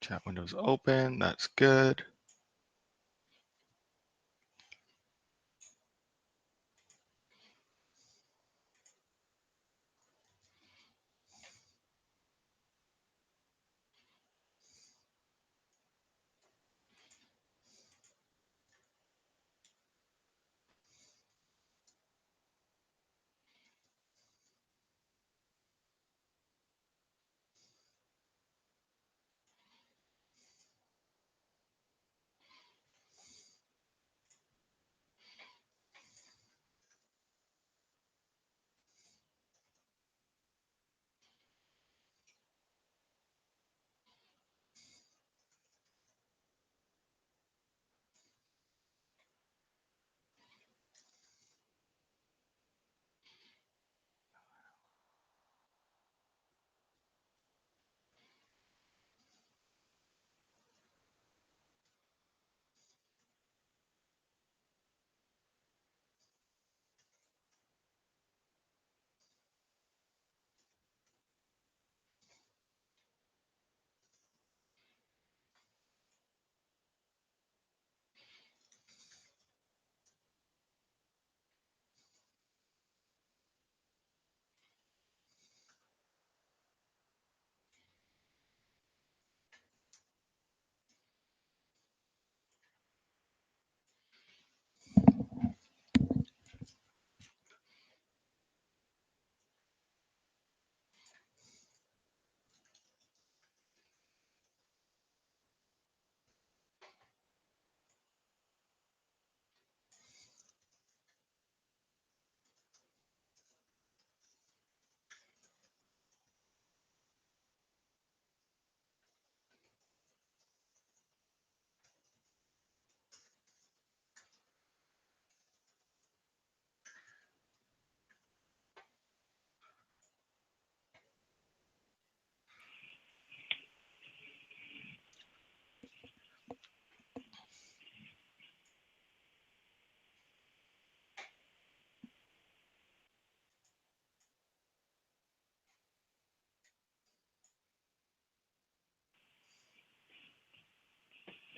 Chat window's open. That's good.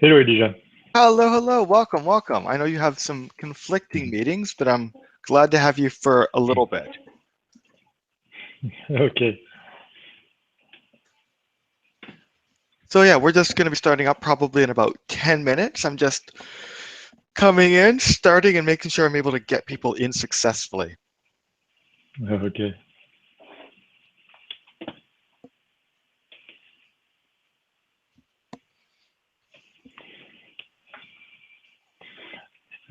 Hello, Alicia. Hello, hello. Welcome, welcome. I know you have some conflicting meetings, but I'm glad to have you for a little bit. Okay. So yeah, we're just going to be starting up probably in about 10 minutes. I'm just coming in, starting, and making sure I'm able to get people in successfully. Okay.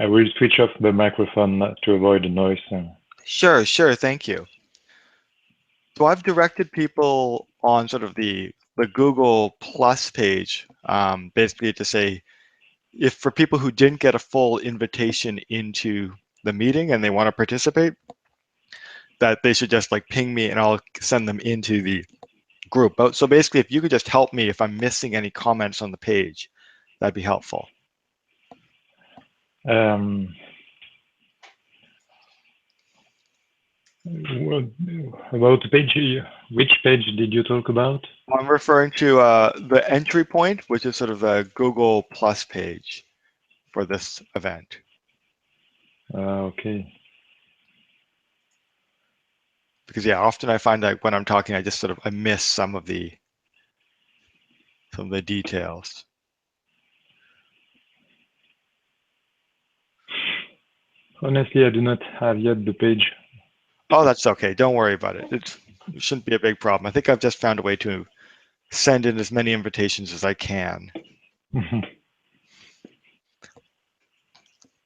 I will switch off the microphone to avoid the noise. Sure, sure. Thank you. So I've directed people on sort of the Google Plus page, basically to say, if for people who didn't get a full invitation into the meeting and they want to participate, that they should just like ping me and I'll send them into the group. So basically, if you could just help me if I'm missing any comments on the page, that'd be helpful. About the page, which page did you talk about? I'm referring to the entry point, which is sort of the Google Plus page for this event. Okay. Because yeah, often I find that when I'm talking, I just sort of I miss some of the details. Honestly, I do not have yet the page. Oh, that's okay. Don't worry about it. It shouldn't be a big problem. I think I've just found a way to send in as many invitations as I can.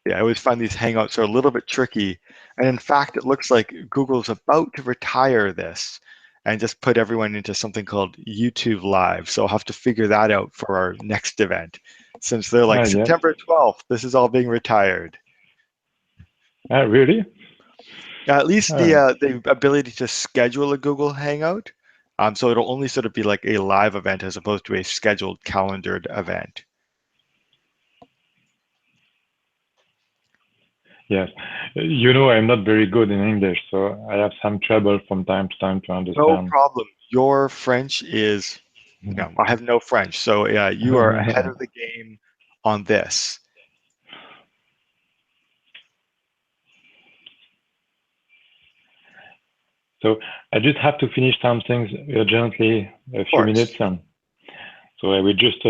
Yeah, I always find these Hangouts are a little bit tricky. And in fact, it looks like Google's about to retire this and just put everyone into something called YouTube Live. So I'll have to figure that out for our next event. Since they're like Yeah. September 12th, this is all being retired. Really? At least the ability to schedule a Google Hangout. So it'll only sort of be like a live event as opposed to a scheduled calendared event. Yes. You know, I'm not very good in English, so I have some trouble from time to time to No understand. problem. Your French is, I have no French, so yeah, you are ahead of the game on this. So I just have to finish some things urgently, a Of few course. minutes, and so I will just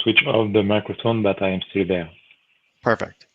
switch off the microphone, but I am still there. Perfect.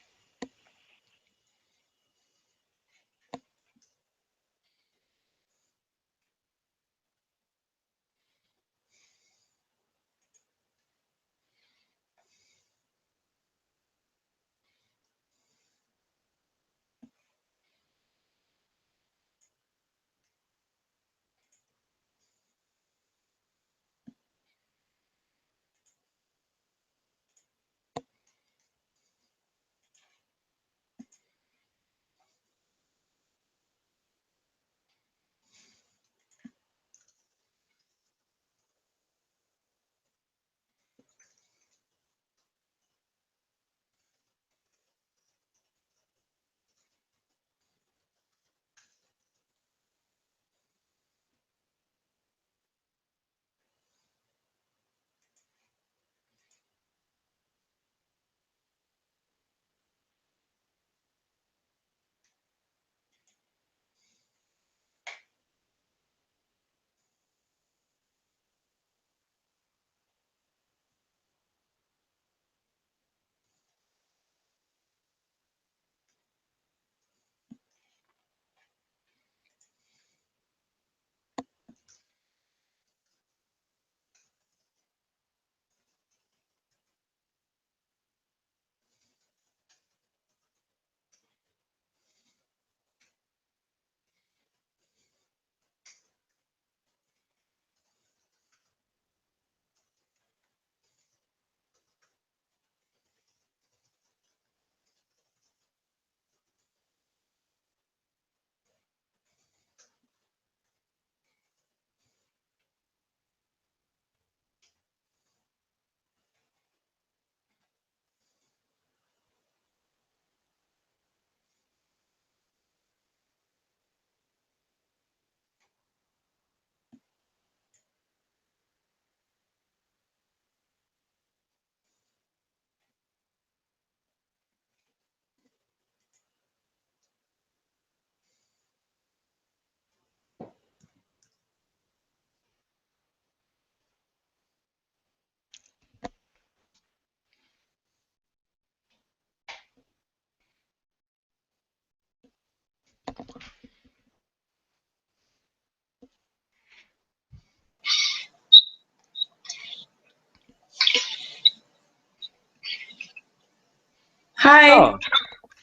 Hi. Oh,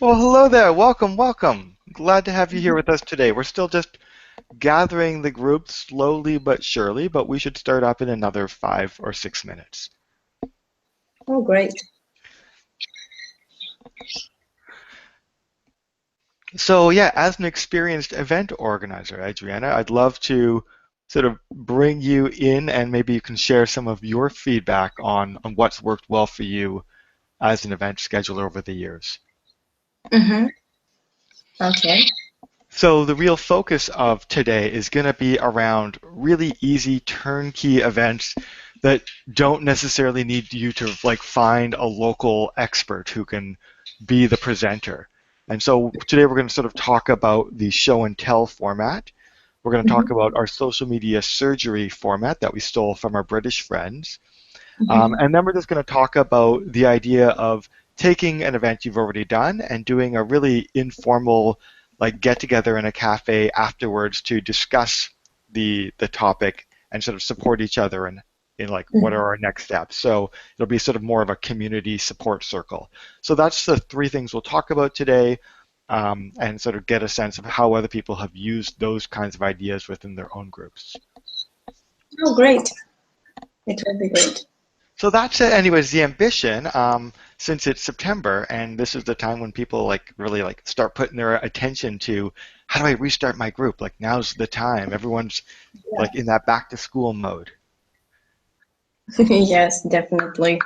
well, hello there. Welcome, welcome. Glad to have you here with us today. We're still just gathering the group slowly but surely, but we should start up in another 5 or 6 minutes. Oh, great. So yeah, as an experienced event organizer, Adriana, I'd love to sort of bring you in and maybe you can share some of your feedback on what's worked well for you as an event scheduler over the years. Mm-hmm. Okay. So the real focus of today is going to be around really easy turnkey events that don't necessarily need you to like find a local expert who can be the presenter. And so today we're going to sort of talk about the show and tell format. We're going to Mm-hmm. talk about our social media surgery format that we stole from our British friends. Mm-hmm. And then we're just going to talk about the idea of taking an event you've already done and doing a really informal, like get together in a cafe afterwards to discuss the topic and sort of support each other in like what are our next steps. So it'll be sort of more of a community support circle. So that's the three things we'll talk about today, and sort of get a sense of how other people have used those kinds of ideas within their own groups. Oh, great. It will be great. So that's it. Anyways, the ambition, since it's September and this is the time when people like really like start putting their attention to how do I restart my group? Like now's the time. Everyone's like in that back to school mode. Yes, definitely.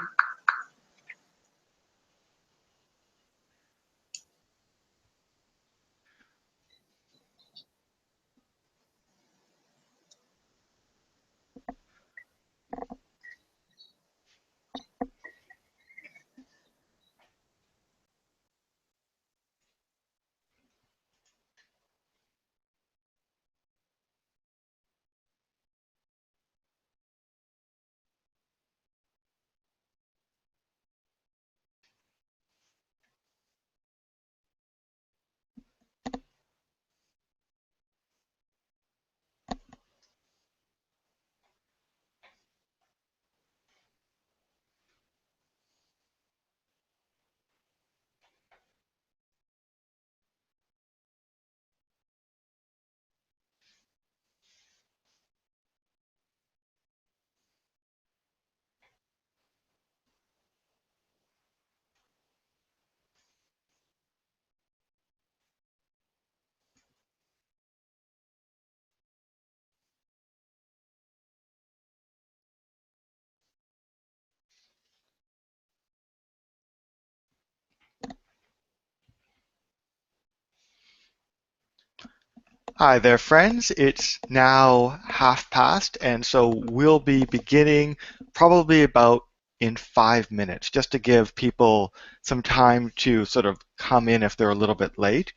Hi there, friends. It's now past, and so we'll be beginning probably about in 5 minutes, just to give people some time to sort of come in if they're a little bit late.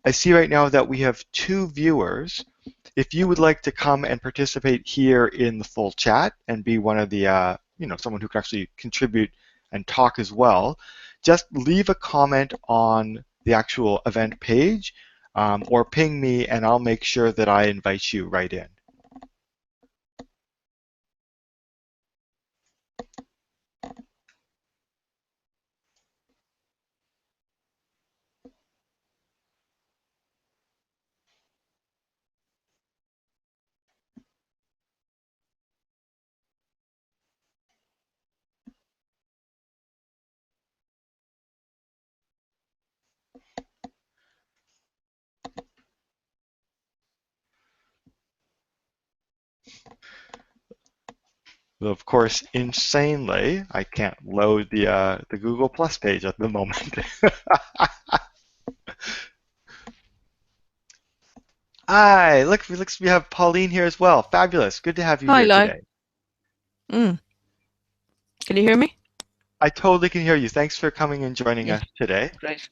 I see right now that we have 2 viewers. If you would like to come and participate here in the full chat and be one of the, someone who can actually contribute and talk as well, just leave a comment on the actual event page or ping me and I'll make sure that I invite you right in. Of course, insanely, I can't load the Google Plus page at the moment. Hi, look, we have Pauline here as well. Fabulous. Good to have you here Hello. today. Can you hear me? I totally can hear you. Thanks for coming and joining us today. Great.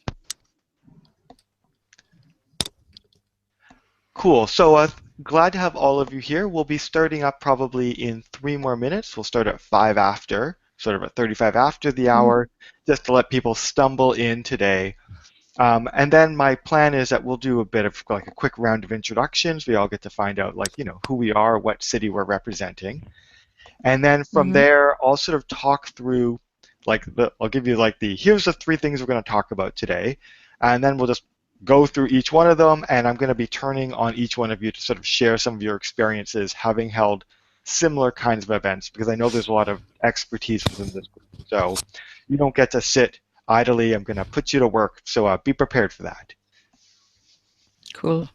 Cool. So glad to have all of you here. We'll be starting up probably in 3 more minutes. We'll start at 5 after, sort of at 35 after the hour, just to let people stumble in today. And then my plan is that we'll do a bit of like a quick round of introductions. We all get to find out who we are, what city we're representing. And then from there, I'll sort of talk through I'll give you here's the 3 things we're going to talk about today. And then we'll just go through each one of them, and I'm going to be turning on each one of you to sort of share some of your experiences having held similar kinds of events, because I know there's a lot of expertise within this group. So you don't get to sit idly. I'm going to put you to work, so be prepared for that. Cool.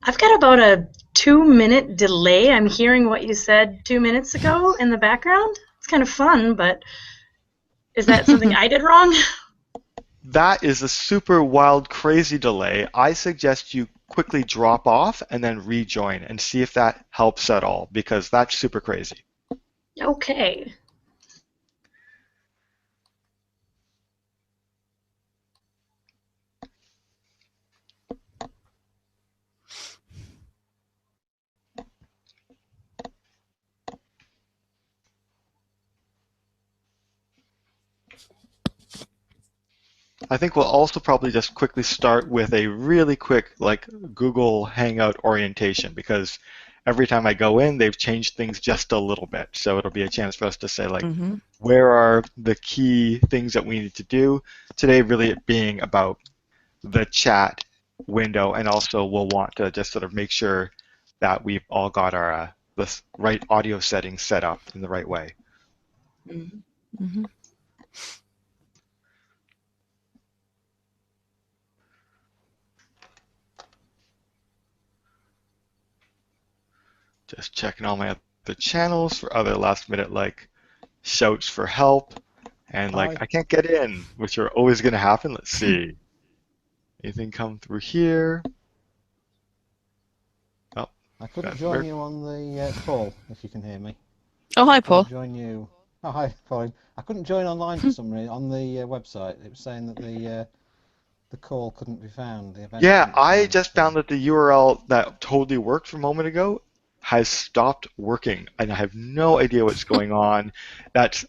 I've got about a 2-minute delay. I'm hearing what you said 2 minutes ago in the background. It's kind of fun, but is that something I did wrong? That is a super wild, crazy delay. I suggest you quickly drop off and then rejoin and see if that helps at all, because that's super crazy. Okay. I think we'll also probably just quickly start with a really quick Google Hangout orientation, because every time I go in, they've changed things just a little bit. So it'll be a chance for us to say where are the key things that we need to do today, really it being about the chat window, and also we'll want to just sort of make sure that we've all got our the right audio settings set up in the right way. Just checking all my other channels for other last minute shouts for help, and I can't get in, which are always going to happen. Let's see. Anything come through here? Oh, I couldn't join you on the call, if you can hear me. Oh, hi, Paul. Join you. Oh, hi, Pauline. I couldn't join online for some reason on the website. It was saying that the call couldn't be found. The event yeah, I just found that the URL that totally worked from a moment ago has stopped working, and I have no idea what's going on. That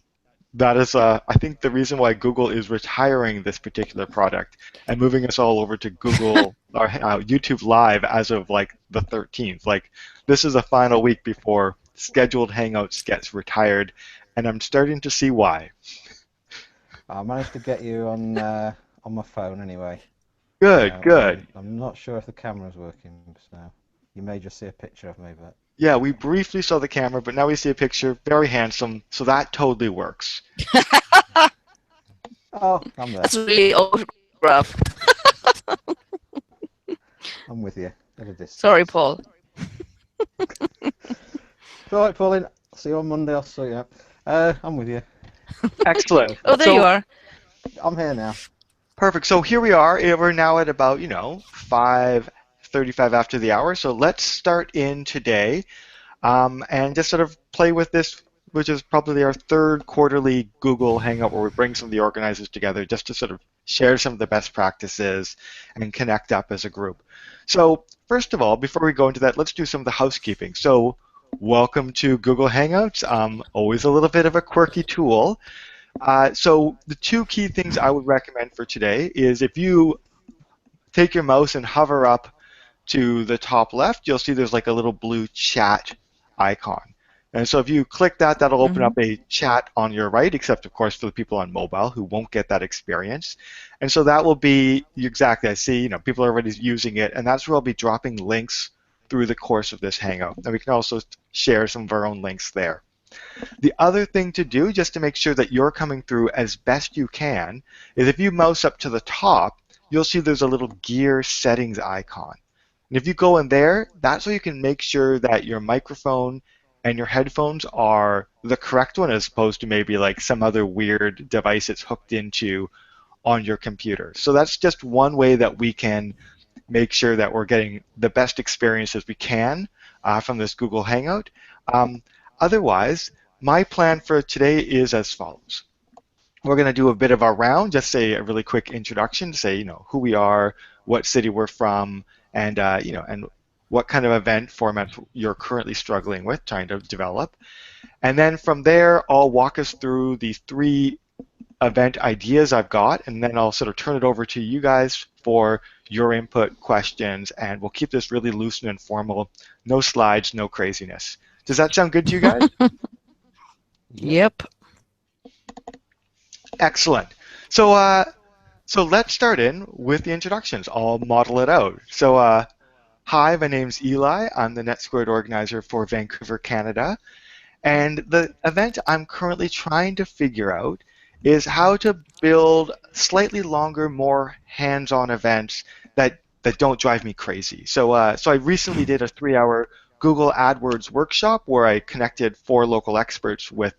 is, I think, the reason why Google is retiring this particular product and moving us all over to Google or YouTube Live as of the 13th. This is the final week before scheduled Hangouts gets retired, and I'm starting to see why. I managed to get you on my phone anyway. Good, good. I'm not sure if the camera's working just now. You may just see a picture of me, but. Yeah, we briefly saw the camera, but now we see a picture. Very handsome, so that totally works. Oh, I'm there. That's really autograph. I'm with you. At a distance. Sorry, Paul. All right, Pauline. See you on Monday. I'll sort you out. I'm with you. Excellent. Oh, there you are. I'm here now. Perfect. So here we are. We're now at about, 5:35 after the hour. So let's start in today and just sort of play with this, which is probably our third quarterly Google Hangout where we bring some of the organizers together just to sort of share some of the best practices and connect up as a group. So first of all, before we go into that, let's do some of the housekeeping. So welcome to Google Hangouts. Always a little bit of a quirky tool. So the two key things I would recommend for today is if you take your mouse and hover up to the top left, you'll see there's like a little blue chat icon. And so if you click that, that'll open up a chat on your right, except of course for the people on mobile who won't get that experience. And so that will be exactly, I see, people are already using it, and that's where I'll be dropping links through the course of this Hangout. And we can also share some of our own links there. The other thing to do, just to make sure that you're coming through as best you can, is if you mouse up to the top, you'll see there's a little gear settings icon. And if you go in there, that's where you can make sure that your microphone and your headphones are the correct one as opposed to maybe like some other weird device it's hooked into on your computer. So that's just one way that we can make sure that we're getting the best experience as we can from this Google Hangout. Otherwise, my plan for today is as follows. We're going to do a bit of a round, just say a really quick introduction, say, who we are, what city we're from, and, and what kind of event format you're currently struggling with, trying to develop. And then from there, I'll walk us through the 3 event ideas I've got, and then I'll sort of turn it over to you guys for your input, questions, and we'll keep this really loose and informal. No slides, no craziness. Does that sound good to you guys? Yep. Excellent. So let's start in with the introductions. I'll model it out. So hi, my name's Eli. I'm the NetSquared Organizer for Vancouver, Canada. And the event I'm currently trying to figure out is how to build slightly longer, more hands-on events that don't drive me crazy. So I recently did a 3-hour Google AdWords workshop where I connected 4 local experts with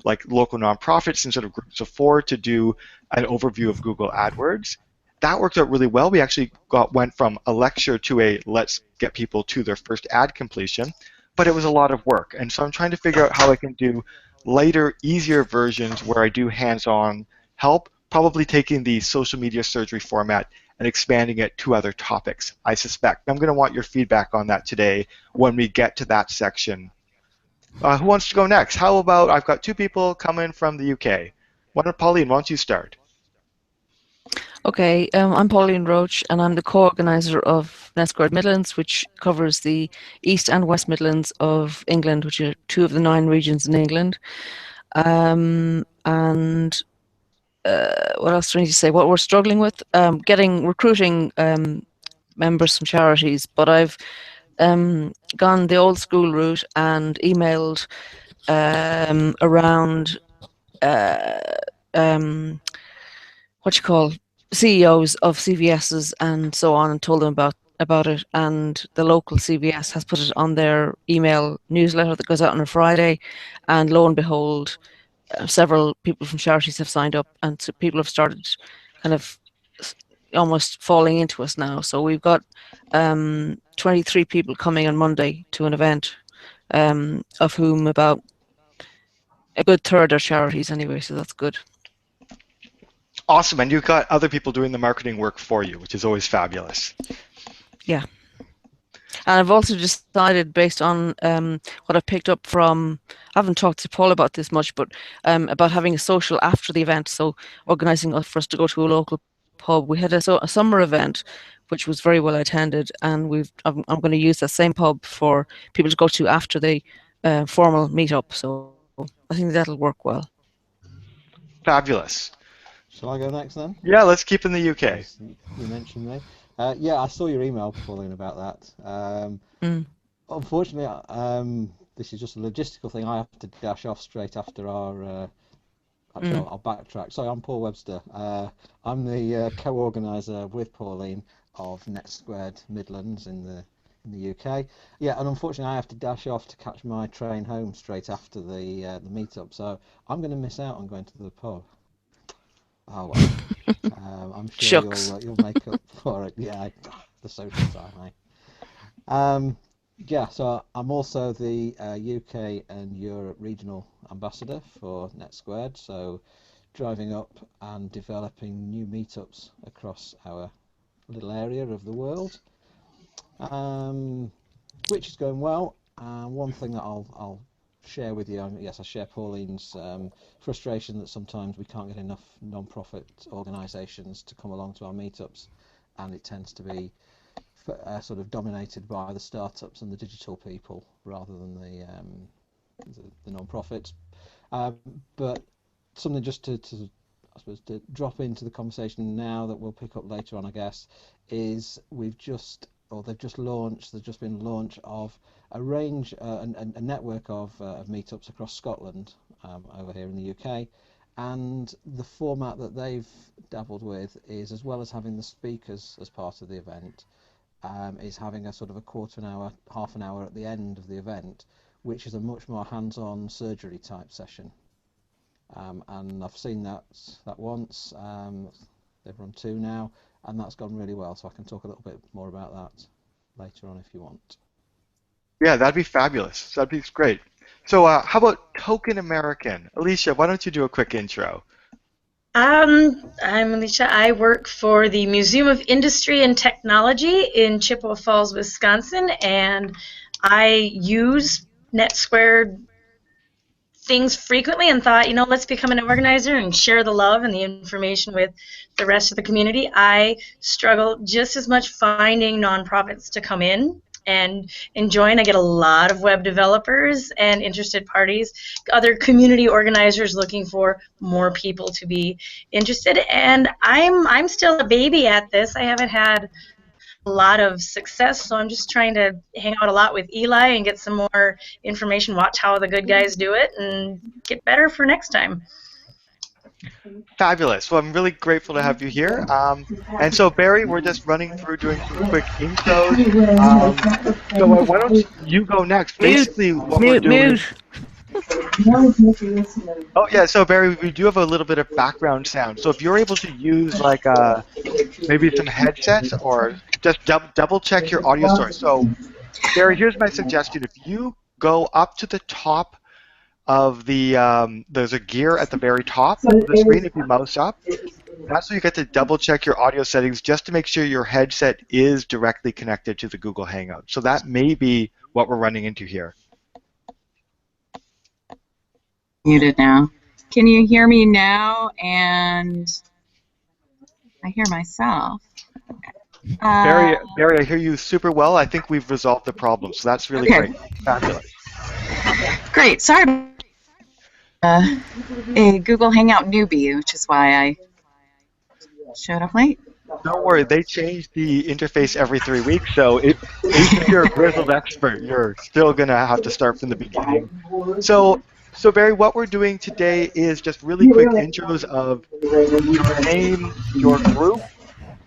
like local nonprofits and sort of groups of 4 to do an overview of Google AdWords. That worked out really well. We actually went from a lecture to a let's get people to their first ad completion, but it was a lot of work. And so I'm trying to figure out how I can do lighter, easier versions where I do hands-on help, probably taking the social media surgery format and expanding it to other topics, I suspect. I'm going to want your feedback on that today when we get to that section. Who wants to go next? How about, I've got 2 people coming from the UK. Pauline, why don't you start? Okay, I'm Pauline Roach, and I'm the co-organizer of NetSquared Midlands, which covers the East and West Midlands of England, which are 2 of the 9 regions in England. And what else do I need to say? What we're struggling with, recruiting members from charities, but I've gone the old school route and emailed around CEOs of CVSs and so on, and told them about it. And the local CVS has put it on their email newsletter that goes out on a Friday, and lo and behold, several people from charities have signed up, and so people have started kind of almost falling into us now. So we've got 23 people coming on Monday to an event, of whom about a good third are charities anyway, so that's good. Awesome, and you've got other people doing the marketing work for you, which is always fabulous. Yeah. And I've also decided, based on what I've picked up from, I haven't talked to Paul about this much, but about having a social after the event, so organising for us to go to a local pub. We had a summer event, which was very well attended, and I'm going to use that same pub for people to go to after the formal meetup, so I think that'll work well. Fabulous. Shall I go next then? Yeah, let's keep in the UK. Yes, you mentioned me. Yeah, I saw your email, Pauline, about that. Unfortunately, this is just a logistical thing. I have to dash off straight after our... Actually, I'll backtrack. Sorry, I'm Paul Webster. I'm the co-organiser with Pauline of NetSquared Midlands in the in the UK. Yeah, and unfortunately I have to dash off to catch my train home straight after the meetup, so I'm going to miss out on going to the pub. Oh well, I'm sure Shucks. you'll make up for it. Yeah, the social time, yeah, so I'm also the UK and Europe regional ambassador for NetSquared, so driving up and developing new meetups across our little area of the world, which is going well. One thing that I'll share with you, yes, I share Pauline's frustration that sometimes we can't get enough non-profit organisations to come along to our meetups, and it tends to be sort of dominated by the startups and the digital people rather than the non-profits. But something just to I suppose to drop into the conversation now that we'll pick up later on, I guess, is they've just been launch of a range, a network of meetups across Scotland, over here in the UK, and the format that they've dabbled with is, as well as having the speakers as part of the event, is having a sort of a quarter an hour, half an hour at the end of the event, which is a much more hands-on surgery type session. And I've seen that once. They've run 2 now, and that's gone really well. So I can talk a little bit more about that later on if you want. Yeah, that'd be fabulous. That'd be great. So how about Token American? Alicia, why don't you do a quick intro? I'm Alicia. I work for the Museum of Industry and Technology in Chippewa Falls, Wisconsin, and I use NetSquared things frequently and thought, let's become an organizer and share the love and the information with the rest of the community. I struggle just as much finding nonprofits to come in and join. I get a lot of web developers and interested parties, other community organizers looking for more people to be interested. And I'm still a baby at this. I haven't had a lot of success, so I'm just trying to hang out a lot with Eli and get some more information, watch how the good guys do it, and get better for next time. Fabulous. Well, I'm really grateful to have you here. And so, Barry, we're just running through doing some quick intros. So why don't you go next? Basically, what we're doing. Oh yeah, so Barry, we do have a little bit of background sound. So if you're able to use like maybe some headsets or just double check your audio source. So Barry, here's my suggestion. If you go up to the top of the, there's a gear at the very top of the screen if you mouse up. That's where you get to double check your audio settings just to make sure your headset is directly connected to the Google Hangout. So that may be what we're running into here. Muted now. Can you hear me now? And I hear myself. Barry, I hear you super well. I think we've resolved the problem, so that's really great. Fabulous. Great. Sorry. A Google Hangout newbie, which is why I showed up late. Don't worry, they change the interface every 3 weeks, so even if you're a grizzled expert, you're still going to have to start from the beginning. So Barry, what we're doing today is just really quick intros of your name, your group,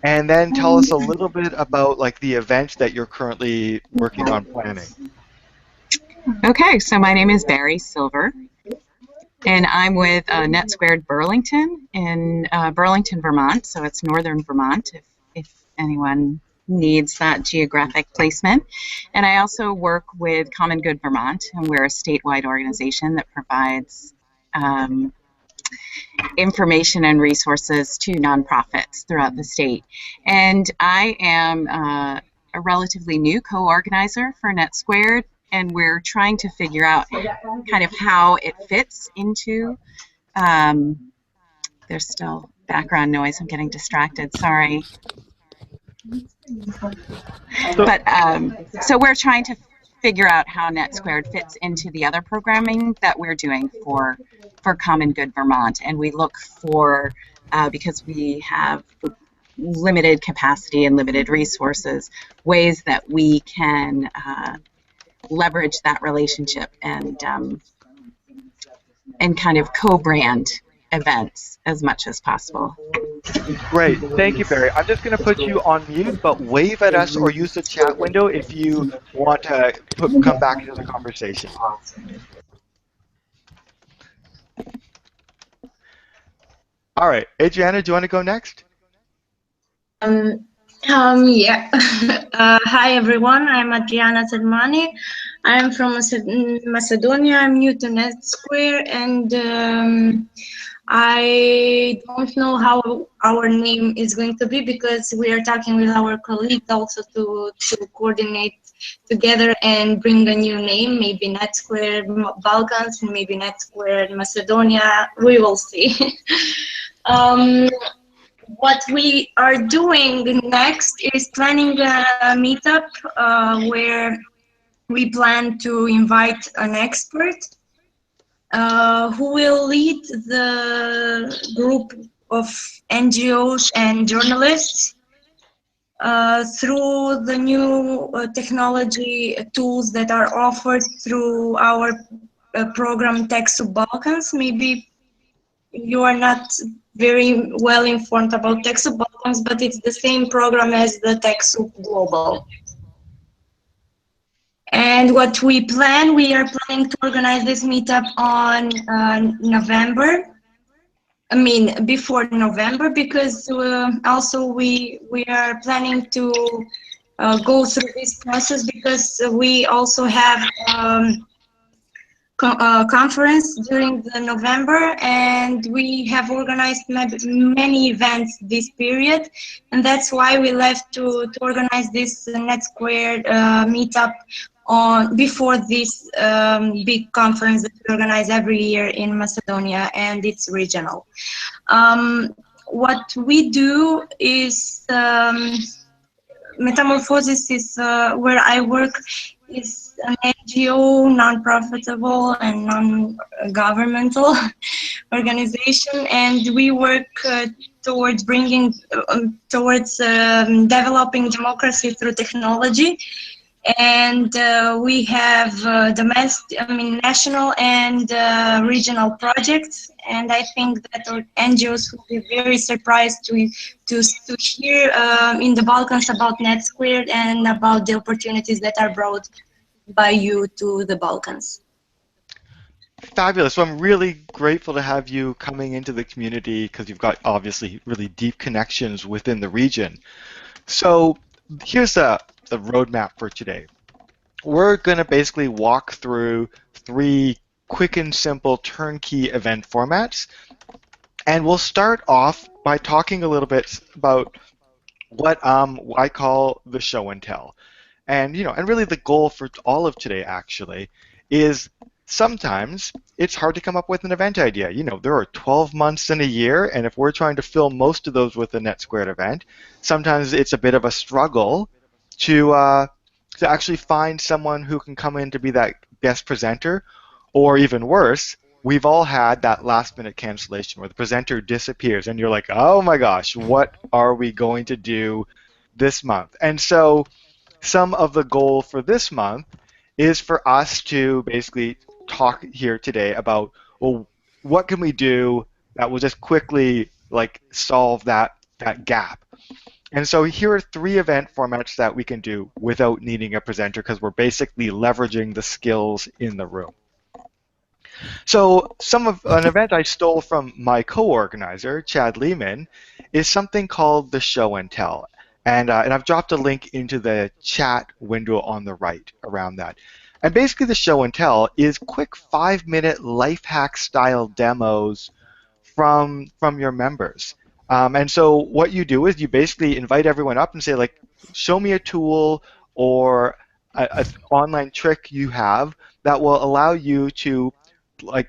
and then tell us a little bit about like the event that you're currently working on planning. Okay, so my name is Barry Silver, and I'm with NetSquared Burlington in Burlington, Vermont, so it's northern Vermont if anyone needs that geographic placement. And I also work with Common Good Vermont, and we're a statewide organization that provides information and resources to nonprofits throughout the state. And I am a relatively new co-organizer for NetSquared, and we're trying to figure out kind of how it fits into, there's still background noise, I'm getting distracted, sorry. But so we're trying to figure out how NetSquared fits into the other programming that we're doing for Common Good Vermont, and we look for, because we have limited capacity and limited resources, ways that we can leverage that relationship and kind of co-brand events as much as possible. Great. Thank you, Barry. I'm just going to put you on mute, but wave at us or use the chat window if you want to come back into the conversation. All right. Adriana, do you want to go next? Yeah. Hi, everyone. I'm Adriana Tadmani. I'm from Macedonia. I'm new to NetSquared, and I don't know how our name is going to be because we are talking with our colleagues also to coordinate together and bring a new name, maybe NetSquared Balkans, maybe NetSquared Macedonia. We will see. What we are doing next is planning a meetup where we plan to invite an expert who will lead the group of NGOs and journalists through the new technology tools that are offered through our program TechSoup Balkans. Maybe you are not very well informed about TechSoup Balkans, but it's the same program as the TechSoup Global. And what we are planning to organize this meetup on November. I mean, before November, because also we are planning to go through this process because we also have conference during the November, and we have organized many events this period, and that's why we left to organize this NetSquared meetup before this big conference that we organize every year in Macedonia, and it's regional. What we do is Metamorphosis is where I work is an NGO, non-profitable and non-governmental organization, and we work towards developing democracy through technology. And we have national and regional projects, and I think that our NGOs will be very surprised to hear in the Balkans about NetSquared and about the opportunities that are brought by you to the Balkans. Fabulous. So I'm really grateful to have you coming into the community because you've got obviously really deep connections within the region. So here's the roadmap for today. We're going to basically walk through 3 quick and simple turnkey event formats. And we'll start off by talking a little bit about what I call the show and tell. And and really the goal for all of today actually is sometimes it's hard to come up with an event idea. There are 12 months in a year, and if we're trying to fill most of those with a NetSquared event, sometimes it's a bit of a struggle to actually find someone who can come in to be that guest presenter, or even worse, we've all had that last-minute cancellation where the presenter disappears, and you're like, oh my gosh, what are we going to do this month? And so some of the goal for this month is for us to basically talk here today about, well, what can we do that will just quickly solve that gap. And so here are 3 event formats that we can do without needing a presenter because we're basically leveraging the skills in the room. So an event I stole from my co-organizer, Chad Lehman, is something called the show and tell. And I've dropped a link into the chat window on the right around that. And basically the show and tell is quick 5-minute life hack style demos from your members. And so what you do is you basically invite everyone up and say, show me a tool or an online trick you have that will allow you to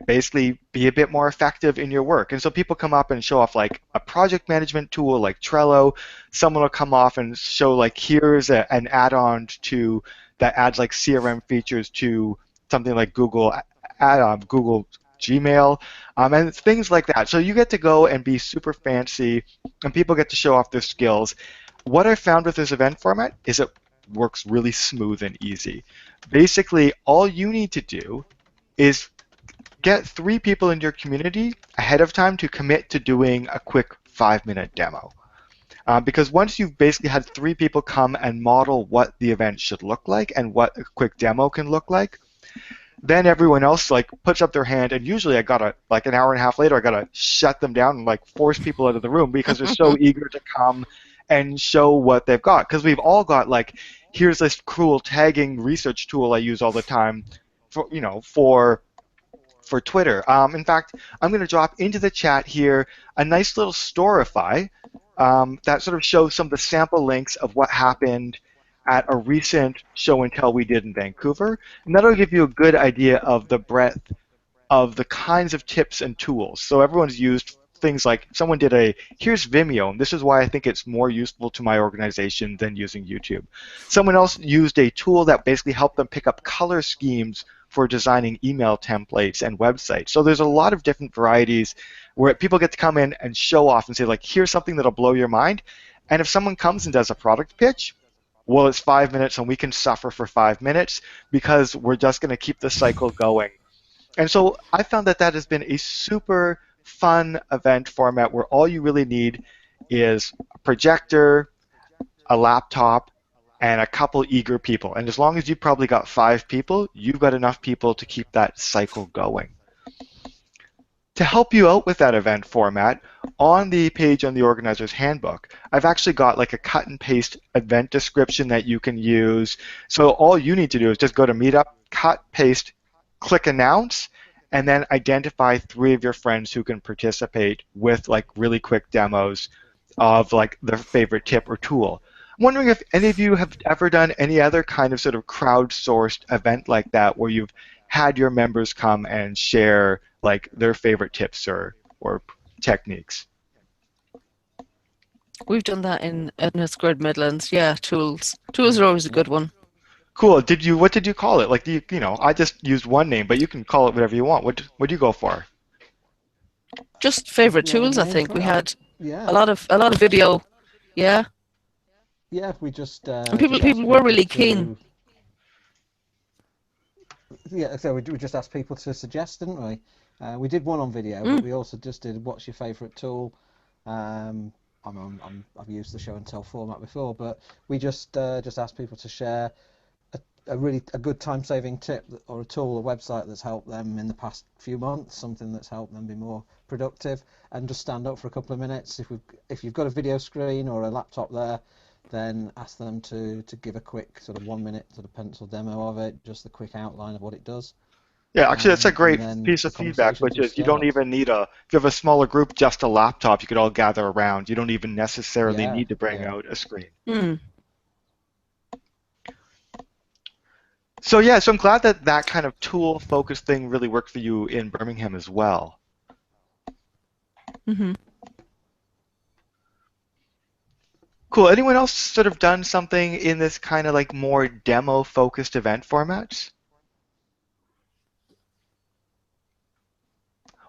basically be a bit more effective in your work. And so people come up and show off a project management tool like Trello. Someone will come off and show here's an add-on that adds CRM features to something like Google Gmail, and things like that. So you get to go and be super fancy, and people get to show off their skills. What I found with this event format is it works really smooth and easy. Basically, all you need to do is get 3 people in your community ahead of time to commit to doing a quick 5-minute demo. Because once you've basically had 3 people come and model what the event should look like and what a quick demo can look like, then everyone else like puts up their hand, and usually I gotta, like an hour and a half later, I gotta shut them down and like force people out of the room because they're so eager to come and show what they've got. Because we've all got like, here's this cool tagging research tool I use all the time for, you know, for Twitter. In fact, I'm going to drop into the chat here a nice little Storify that sort of shows some of the sample links of what happened at a recent show and tell we did in Vancouver. And that'll give you a good idea of the breadth of the kinds of tips and tools. So everyone's used things like, someone did a, here's Vimeo, and this is why I think it's more useful to my organization than using YouTube. Someone else used a tool that basically helped them pick up color schemes for designing email templates and websites. So there's a lot of different varieties where people get to come in and show off and say, like, here's something that'll blow your mind. And if someone comes and does a product pitch, well, it's 5 minutes and we can suffer for 5 minutes because we're just going to keep the cycle going. And so I found that that has been a super fun event format where all you really need is a projector, a laptop, and a couple eager people. And as long as you've probably got 5 people, you've got enough people to keep that cycle going. To help you out with that event format, on the page on the Organizer's Handbook, I've actually got like a cut and paste event description that you can use. So all you need to do is just go to Meetup, cut, paste, click Announce, and then identify 3 of your friends who can participate with like really quick demos of like their favorite tip or tool. I'm wondering if any of you have ever done any other kind of sort of crowdsourced event like that where you've had your members come and share like their favorite tips or techniques. We've done that in NetSquared Midlands. Yeah, tools. Tools are always a good one. Cool. What did you call it? Like, you know, I just used one name, but you can call it whatever you want. What do you go for? Just favorite tools, I think. We had Yeah. a lot of video. Yeah. Yeah, we just And people were really keen. Yeah, so we just asked people to suggest, didn't we? We did one on video, but we also just did what's your favorite tool. I've used the show and tell format before, but we just asked people to share a good time-saving tip or a tool, a website that's helped them in the past few months, something that's helped them be more productive, and just stand up for a couple of minutes. If you've got a video screen or a laptop there, then ask them to give a quick sort of 1 minute sort of pencil demo of it, just the quick outline of what it does. Yeah, actually, that's a great piece of feedback, which is you don't even need if you have a smaller group, just a laptop, you could all gather around. You don't even necessarily need to bring out a screen. So yeah, so I'm glad that that kind of tool-focused thing really worked for you in Birmingham as well. Cool. Anyone else sort of done something in this kind of like more demo-focused event formats?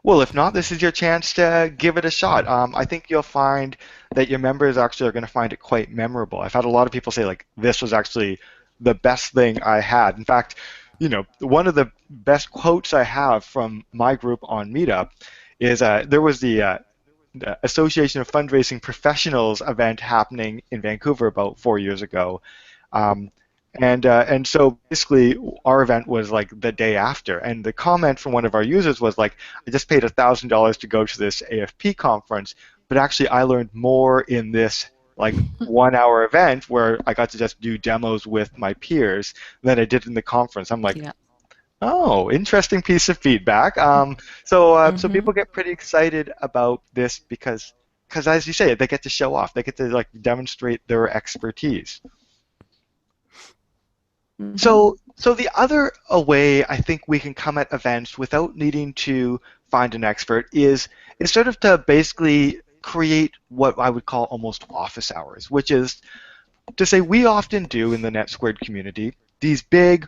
Well, if not, this is your chance to give it a shot. I think you'll find that your members actually are going to find it quite memorable. I've had a lot of people say, like, this was actually the best thing I had. In fact, you know, one of the best quotes I have from my group on Meetup is there was the Association of Fundraising Professionals event happening in Vancouver about 4 years ago. And so basically our event was like the day after, and the comment from one of our users was like, I just paid $1,000 to go to this AFP conference, but actually I learned more in this like 1 hour event where I got to just do demos with my peers than I did in the conference. I'm like, oh, interesting piece of feedback. So people get pretty excited about this because as you say, they get to show off, they get to like demonstrate their expertise. So the other way I think we can come at events without needing to find an expert is sort of to basically create what I would call almost office hours, which is to say we often do in the NetSquared community these big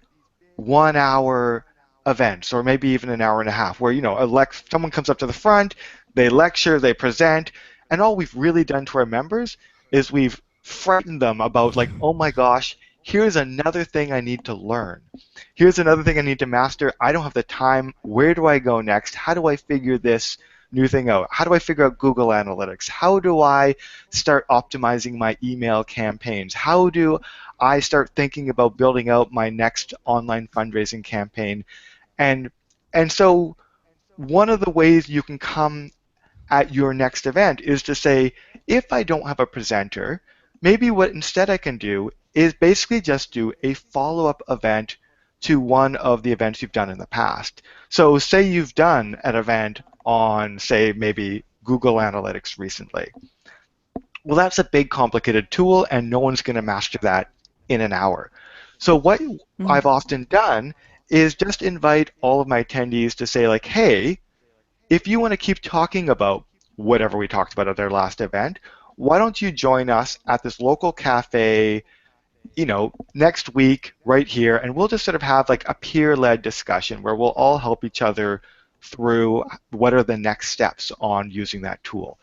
1 hour events, or maybe even an hour and a half, where, you know, someone comes up to the front, they lecture, they present, and all we've really done to our members is we've frightened them about like, oh my gosh, here's another thing I need to learn. Here's another thing I need to master. I don't have the time. Where do I go next? How do I figure this new thing out? How do I figure out Google Analytics? How do I start optimizing my email campaigns? How do I start thinking about building out my next online fundraising campaign? And so one of the ways you can come at your next event is to say, if I don't have a presenter, maybe what instead I can do is basically just do a follow-up event to one of the events you've done in the past. So say you've done an event on, say, maybe Google Analytics recently. Well, that's a big, complicated tool, and no one's going to master that in an hour. So what I've often done is just invite all of my attendees to say, like, hey, if you want to keep talking about whatever we talked about at their last event, why don't you join us at this local cafe, next week right here, and we'll just sort of have like a peer-led discussion where we'll all help each other through what are the next steps on using that tool.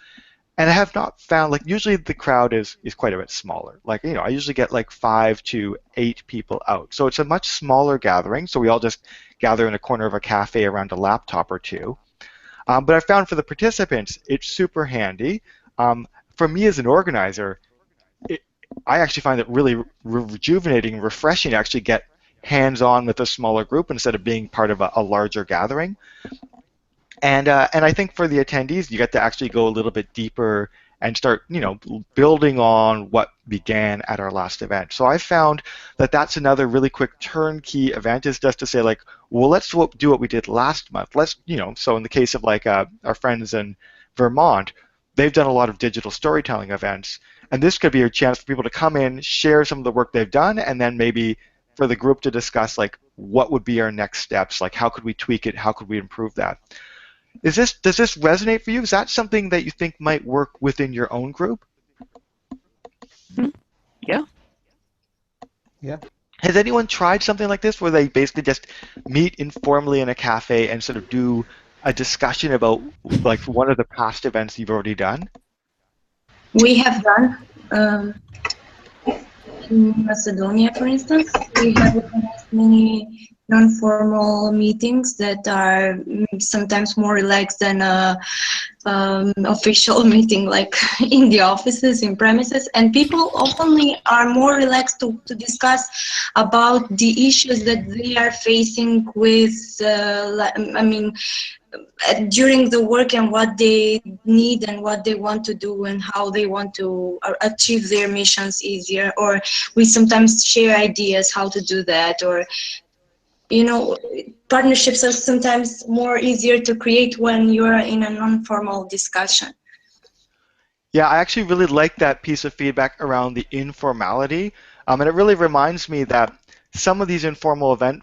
And I have not found, like, usually the crowd is quite a bit smaller. Like, I usually get like 5 to 8 people out. So it's a much smaller gathering, so we all just gather in a corner of a cafe around a laptop or two. But I found for the participants, it's super handy. For me as an organizer, I actually find it really rejuvenating and refreshing to actually get hands-on with a smaller group instead of being part of a larger gathering. And I think for the attendees, you get to actually go a little bit deeper and start, building on what began at our last event. So I found that that's another really quick turnkey event, is just to say, like, well, let's do what we did last month. Let's, so in the case of like our friends in Vermont, they've done a lot of digital storytelling events, and this could be a chance for people to come in, share some of the work they've done, and then maybe for the group to discuss, like, what would be our next steps, like how could we tweak it, how could we improve that. Does this resonate for you? Is that something that you think might work within your own group? Yeah. Yeah. Has anyone tried something like this where they basically just meet informally in a cafe and sort of do a discussion about, like, one of the past events you've already done? We have done in Macedonia, for instance. We have many non-formal meetings that are sometimes more relaxed than a official meeting, like in the offices, in premises, and people openly are more relaxed to discuss about the issues that they are facing with, during the work, and what they need and what they want to do and how they want to achieve their missions easier. Or we sometimes share ideas how to do that, or partnerships are sometimes more easier to create when you're in a non-formal discussion. Yeah, I actually really like that piece of feedback around the informality, and it really reminds me that some of these informal event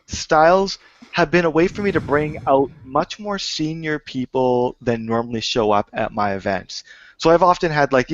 styles have been a way for me to bring out much more senior people than normally show up at my events. So I've often had, like,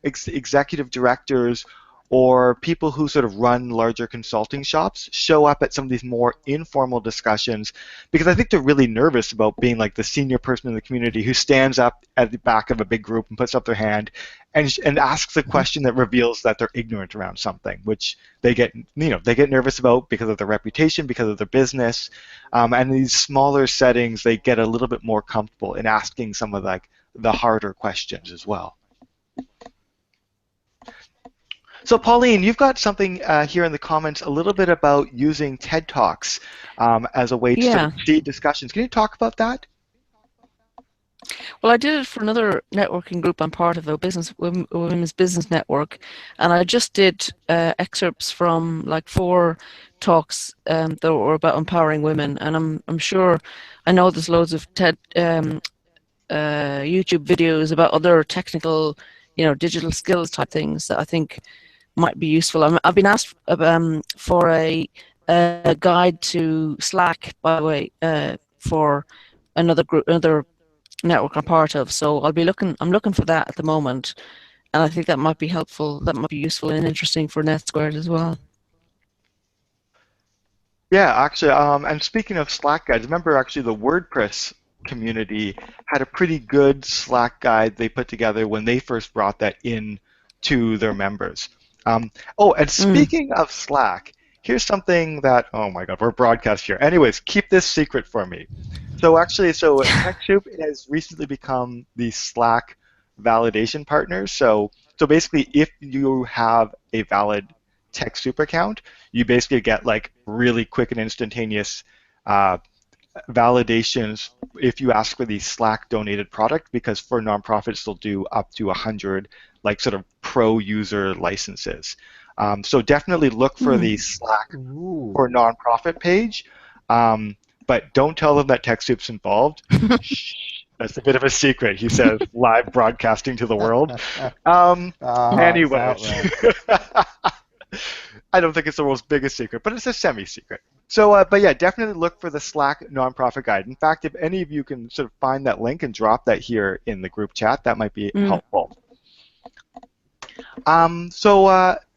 executive directors or people who sort of run larger consulting shops show up at some of these more informal discussions, because I think they're really nervous about being like the senior person in the community who stands up at the back of a big group and puts up their hand and asks a question that reveals that they're ignorant around something, which they get nervous about because of their reputation, because of their business, and in these smaller settings they get a little bit more comfortable in asking some of the harder questions as well. So Pauline, you've got something here in the comments a little bit about using TED Talks as a way to sort of seed discussions. Can you talk about that? Well, I did it for another networking group I'm part of, a women's business network, and I just did excerpts from like 4 talks that were about empowering women. And I'm sure, I know there's loads of TED YouTube videos about other technical, digital skills type things that I think might be useful. I've been asked for a guide to Slack, by the way, for another group, another network I'm part of. So I'm looking for that at the moment, and I think that might be helpful. That might be useful and interesting for NetSquared as well. Yeah, actually, and speaking of Slack guides, remember actually the WordPress community had a pretty good Slack guide they put together when they first brought that in to their members. Oh, and speaking of Slack, here's something that, oh my God, we're broadcast here. Anyways, keep this secret for me. So actually, TechSoup has recently become the Slack validation partner. So basically, if you have a valid TechSoup account, you basically get like really quick and instantaneous uh, validations if you ask for the Slack donated product, because for nonprofits they'll do up to 100 like sort of pro user licenses. So definitely look for the Slack Ooh. for nonprofit page, but don't tell them that TechSoup's involved. Shh, that's a bit of a secret, he says, live broadcasting to the world. It's out Anyways, there. I don't think it's the world's biggest secret, but it's a semi-secret. So, but yeah, definitely look for the Slack nonprofit guide. In fact, if any of you can sort of find that link and drop that here in the group chat, that might be helpful.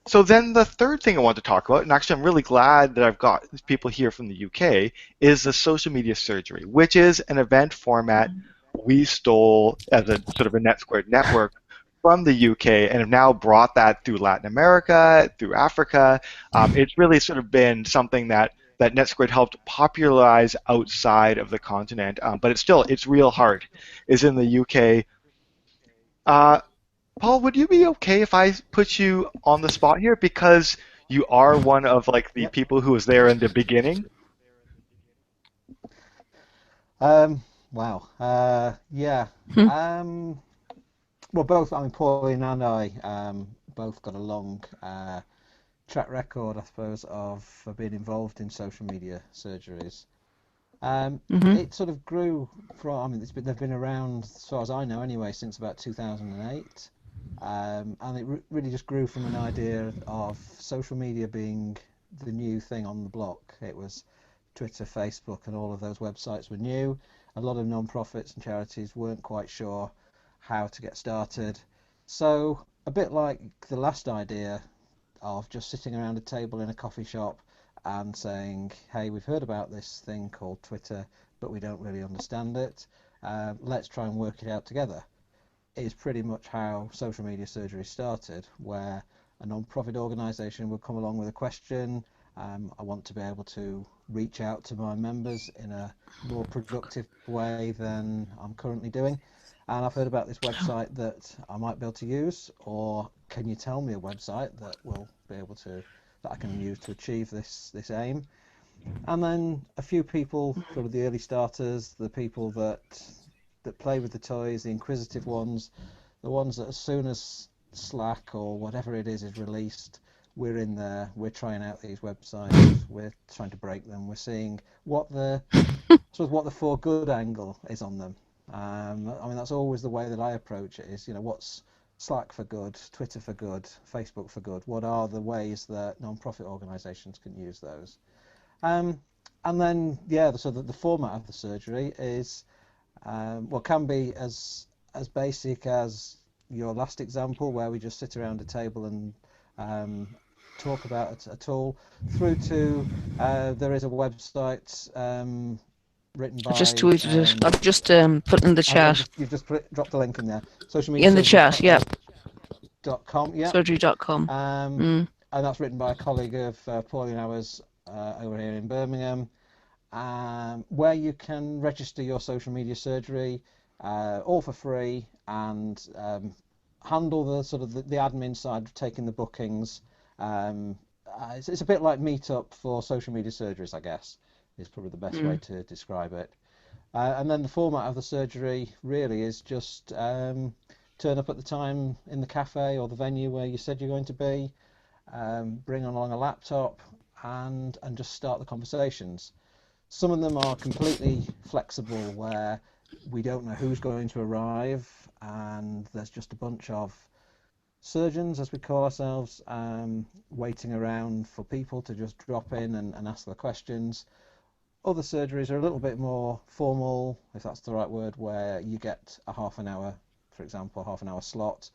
So then the third thing I want to talk about, and actually I'm really glad that I've got people here from the UK, is the social media surgery, which is an event format we stole as a sort of a NetSquared network from the UK and have now brought that through Latin America, through Africa. It's really sort of been something that NetSquared helped popularize outside of the continent, but it's real hard, is in the UK. Paul, would you be okay if I put you on the spot here because you are one of like the Yep. people who was there in the beginning? Wow. Yeah. Well, both, I mean, Pauline and I both got a long track record, I suppose, of being involved in social media surgeries. It sort of grew from, I mean, they've been around, as far as I know anyway, since about 2008. And it really just grew from an idea of social media being the new thing on the block. It was Twitter, Facebook, and all of those websites were new. A lot of non-profits and charities weren't quite sure how to get started. So a bit like the last idea of just sitting around a table in a coffee shop and saying, hey, we've heard about this thing called Twitter, but we don't really understand it. Let's try and work it out together. Is pretty much how social media surgery started, where a non-profit organisation would come along with a question. I want to be able to reach out to my members in a more productive way than I'm currently doing. And I've heard about this website that I might be able to use, or can you tell me a website that will be able to, that I can use to achieve this aim? And then a few people, sort of the early starters, the people that play with the toys, the inquisitive ones, the ones that as soon as Slack or whatever it is released, we're in there, we're trying out these websites, we're trying to break them, we're seeing what the what the for good angle is on them. I mean, that's always the way that I approach it, is, you know, what's Slack for good, Twitter for good, Facebook for good? What are the ways that non-profit organisations can use those? And then, yeah, so the format of the surgery is, well, can be as basic as your last example, where we just sit around a table and talk about a tool, through to there is a website written by. I just tweeted it. I've just put it in the chat. You've just dropped a link in there. Social media in the chat, yeah. .com, yeah. Surgery.com. And that's written by a colleague of Pauline Hours over here in Birmingham. Where you can register your social media surgery all for free, and handle the sort of the admin side of taking the bookings. It's a bit like Meetup for social media surgeries, I guess, is probably the best way to describe it. And then the format of the surgery really is just turn up at the time in the cafe or the venue where you said you're going to be, bring along a laptop, and just start the conversations. Some of them are completely flexible, where we don't know who's going to arrive, and there's just a bunch of surgeons, as we call ourselves, waiting around for people to just drop in and ask their questions. Other surgeries are a little bit more formal, if that's the right word, where you get a half an hour, for example, half an hour slot.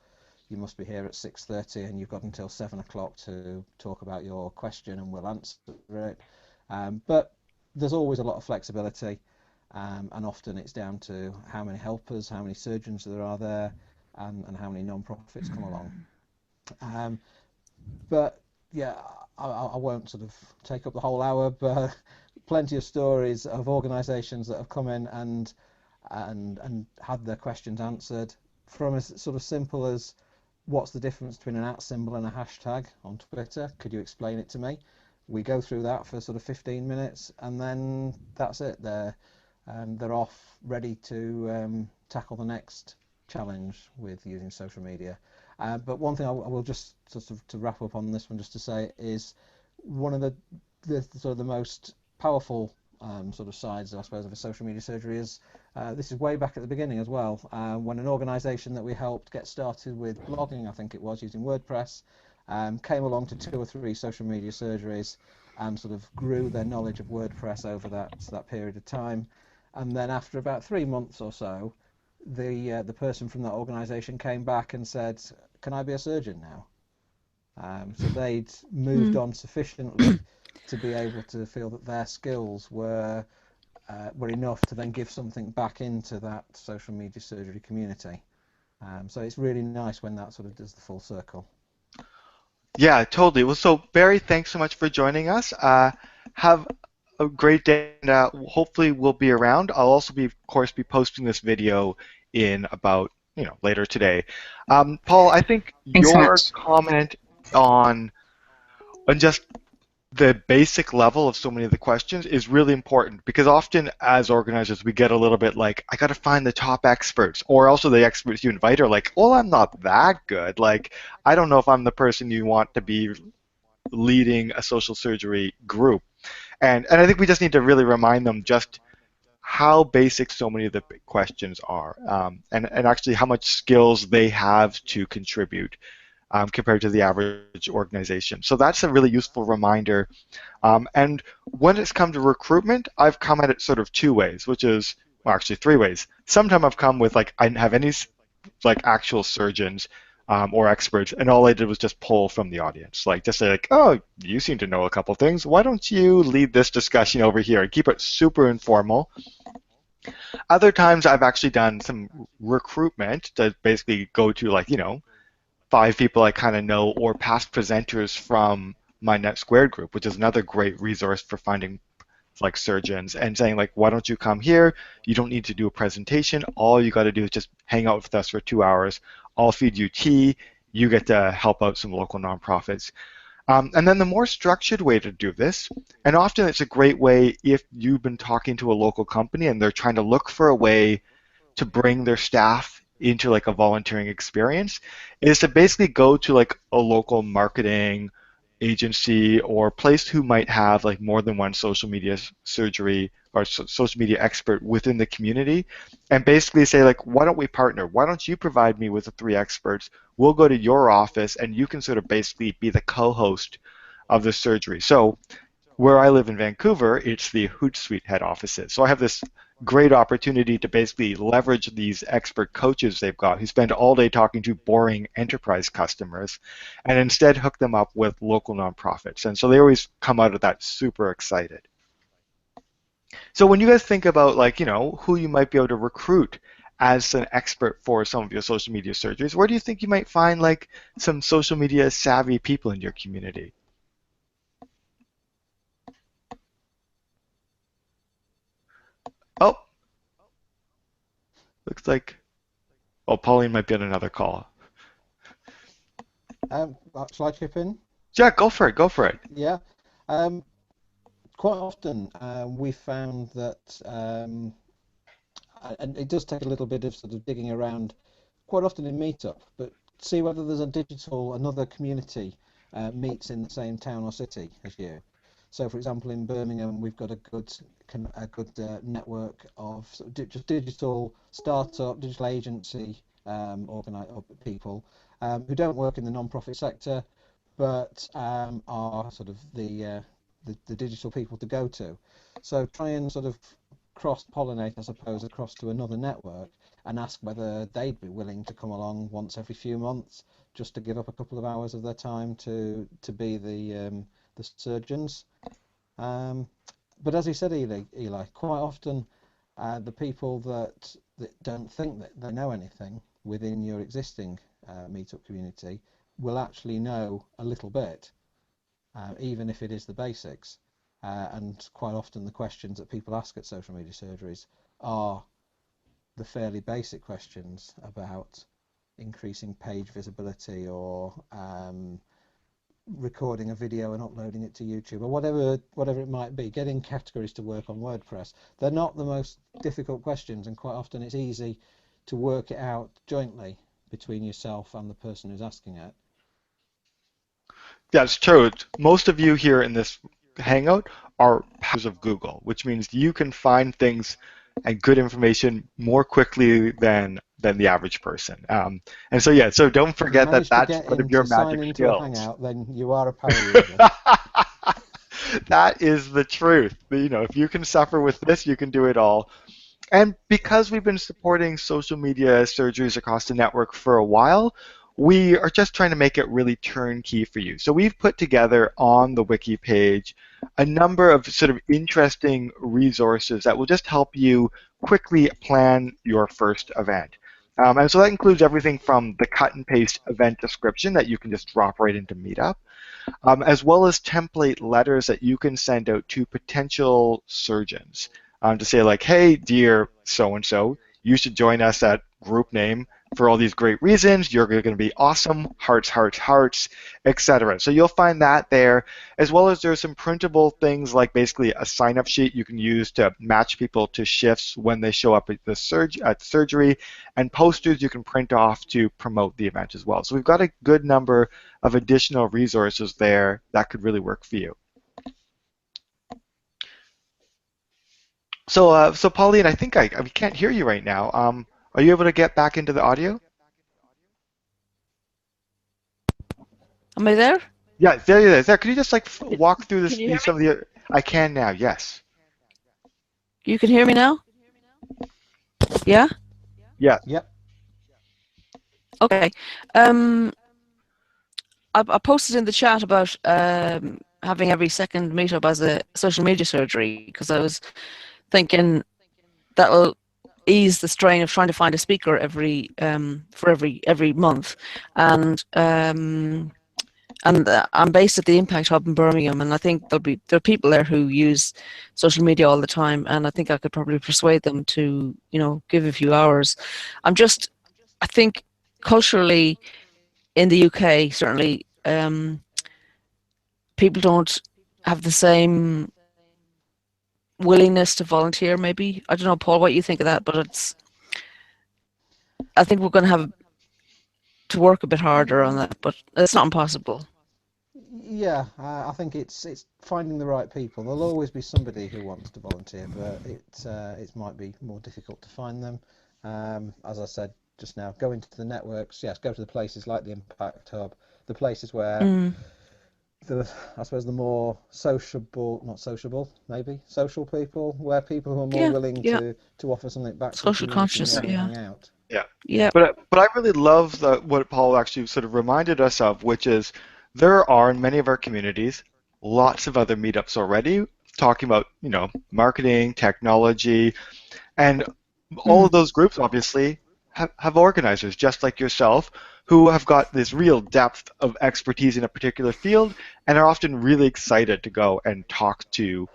You must be here at 6:30 and you've got until 7 o'clock to talk about your question and we'll answer it. But there's always a lot of flexibility, and often it's down to how many helpers, how many surgeons there are there, and how many non-profits come along. But yeah, I won't sort of take up the whole hour, but plenty of stories of organisations that have come in and had their questions answered, from as sort of simple as what's the difference between an @ symbol and a hashtag on Twitter? Could you explain it to me? We go through that for sort of 15 minutes, and then that's it. They're off, ready to tackle the next challenge with using social media. But one thing I will just sort of to wrap up on this one, just to say, is one of the sort of the most powerful sort of sides, I suppose, of a social media surgery is this is way back at the beginning as well, when an organisation that we helped get started with blogging, I think it was, using WordPress, came along to 2 or 3 social media surgeries and sort of grew their knowledge of WordPress over that period of time. And then after about 3 months or so, the person from that organisation came back and said, "Can I be a surgeon now?" So they'd moved on sufficiently to be able to feel that their skills were enough to then give something back into that social media surgery community. So it's really nice when that sort of does the full circle. Yeah, totally. Well, so Barry, thanks so much for joining us. Have a great day, and hopefully we'll be around. I'll also be, of course, be posting this video in about, later today. Paul, I think Thanks so your much. comment on just the basic level of so many of the questions is really important, because often as organizers we get a little bit like, I got to find the top experts, or also the experts you invite are like, well, I'm not that good. Like, I don't know if I'm the person you want to be leading a social surgery group. And I think we just need to really remind them just how basic so many of the questions are, and actually how much skills they have to contribute compared to the average organization. So that's a really useful reminder. And when it's come to recruitment, I've come at it sort of 2 ways, which is, well, actually 3 ways. Sometimes I've come with like, I didn't have any like actual surgeons or experts, and all I did was just pull from the audience, like just say like, oh, you seem to know a couple things. Why don't you lead this discussion over here, and keep it super informal. Other times I've actually done some recruitment to basically go to like, 5 people I kind of know, or past presenters from my NetSquared group, which is another great resource for finding like surgeons, and saying like, why don't you come here? You don't need to do a presentation. All you got to do is just hang out with us for 2 hours. I'll feed you tea. You get to help out some local nonprofits. And then the more structured way to do this, and often it's a great way if you've been talking to a local company and they're trying to look for a way to bring their staff into like a volunteering experience, is to basically go to like a local marketing agency or place who might have like more than one social media surgery or social media expert within the community, and basically say like, why don't we partner? Why don't you provide me with the 3 experts? We'll go to your office and you can sort of basically be the co-host of the surgery. So where I live in Vancouver, it's the Hootsuite head offices. So I have this great opportunity to basically leverage these expert coaches they've got who spend all day talking to boring enterprise customers, and instead hook them up with local nonprofits. And so they always come out of that super excited. So when you guys think about like, who you might be able to recruit as an expert for some of your social media surgeries, where do you think you might find like some social media savvy people in your community? Oh, looks like, oh, Pauline might be on another call. Shall I chip in? Yeah, go for it. Go for it. Yeah. Quite often we found that, and it does take a little bit of sort of digging around, quite often in Meetup, but see whether there's another community meets in the same town or city as you. So, for example, in Birmingham, we've got a good network of just digital startup, digital agency people who don't work in the non-profit sector, but are sort of the digital people to go to. So try and sort of cross-pollinate, I suppose, across to another network and ask whether they'd be willing to come along once every few months, just to give up a couple of hours of their time to be the surgeons. But as you said, Eli, quite often the people that don't think that they know anything within your existing meetup community will actually know a little bit, even if it is the basics. And quite often the questions that people ask at social media surgeries are the fairly basic questions about increasing page visibility or recording a video and uploading it to YouTube or whatever it might be, getting categories to work on WordPress. They're not the most difficult questions, and quite often it's easy to work it out jointly between yourself and the person who's asking it. Yeah, it's true. Most of you here in this Hangout are users of Google, which means you can find things and good information more quickly than the average person. And so yeah, so don't forget that that's one of your magic into skills. a Hangout, then you are a power user. That is the truth. You know, if you can suffer with this, you can do it all. And because we've been supporting social media surgeries across the network for a while, we are just trying to make it really turnkey for you. So we've put together on the wiki page a number of sort of interesting resources that will just help you quickly plan your first event. And so that includes everything from the cut and paste event description that you can just drop right into Meetup, as well as template letters that you can send out to potential surgeons to say like, hey, dear so-and-so, you should join us at group name for all these great reasons. You're going to be awesome, hearts, hearts, hearts, etc. So you'll find that there, as well as there's some printable things like basically a sign-up sheet you can use to match people to shifts when they show up at the surgery, and posters you can print off to promote the event as well. So we've got a good number of additional resources there that could really work for you. So, Pauline, I think we can't hear you right now. Are you able to get back into the audio? Am I there? Yeah, there. Could you just like walk through this? Some of the. I can now. Yes. You can hear me now? Yeah? Yeah. Yep. Okay. I posted in the chat about having every second meetup as a social media surgery, because I was thinking that'll ease the strain of trying to find a speaker for every month, and I'm based at the Impact Hub in Birmingham, and I think there are people there who use social media all the time, and I think I could probably persuade them to give a few hours. I think culturally in the UK certainly people don't have the same willingness to volunteer, maybe. I don't know, Paul, what you think of that, but I think we're going to have to work a bit harder on that, but it's not impossible. Yeah, I think it's finding the right people. There'll always be somebody who wants to volunteer, but it might be more difficult to find them. As I said just now, go into the networks. Yes, go to the places like the Impact Hub, the places where I suppose the more sociable, not sociable, maybe social people, where people who are more willing to offer something back to social conscious, hang out. Yeah. But I really love what Paul actually sort of reminded us of, which is there are in many of our communities lots of other meetups already talking about marketing, technology, and all of those groups obviously have organizers just like yourself who have got this real depth of expertise in a particular field and are often really excited to go and talk to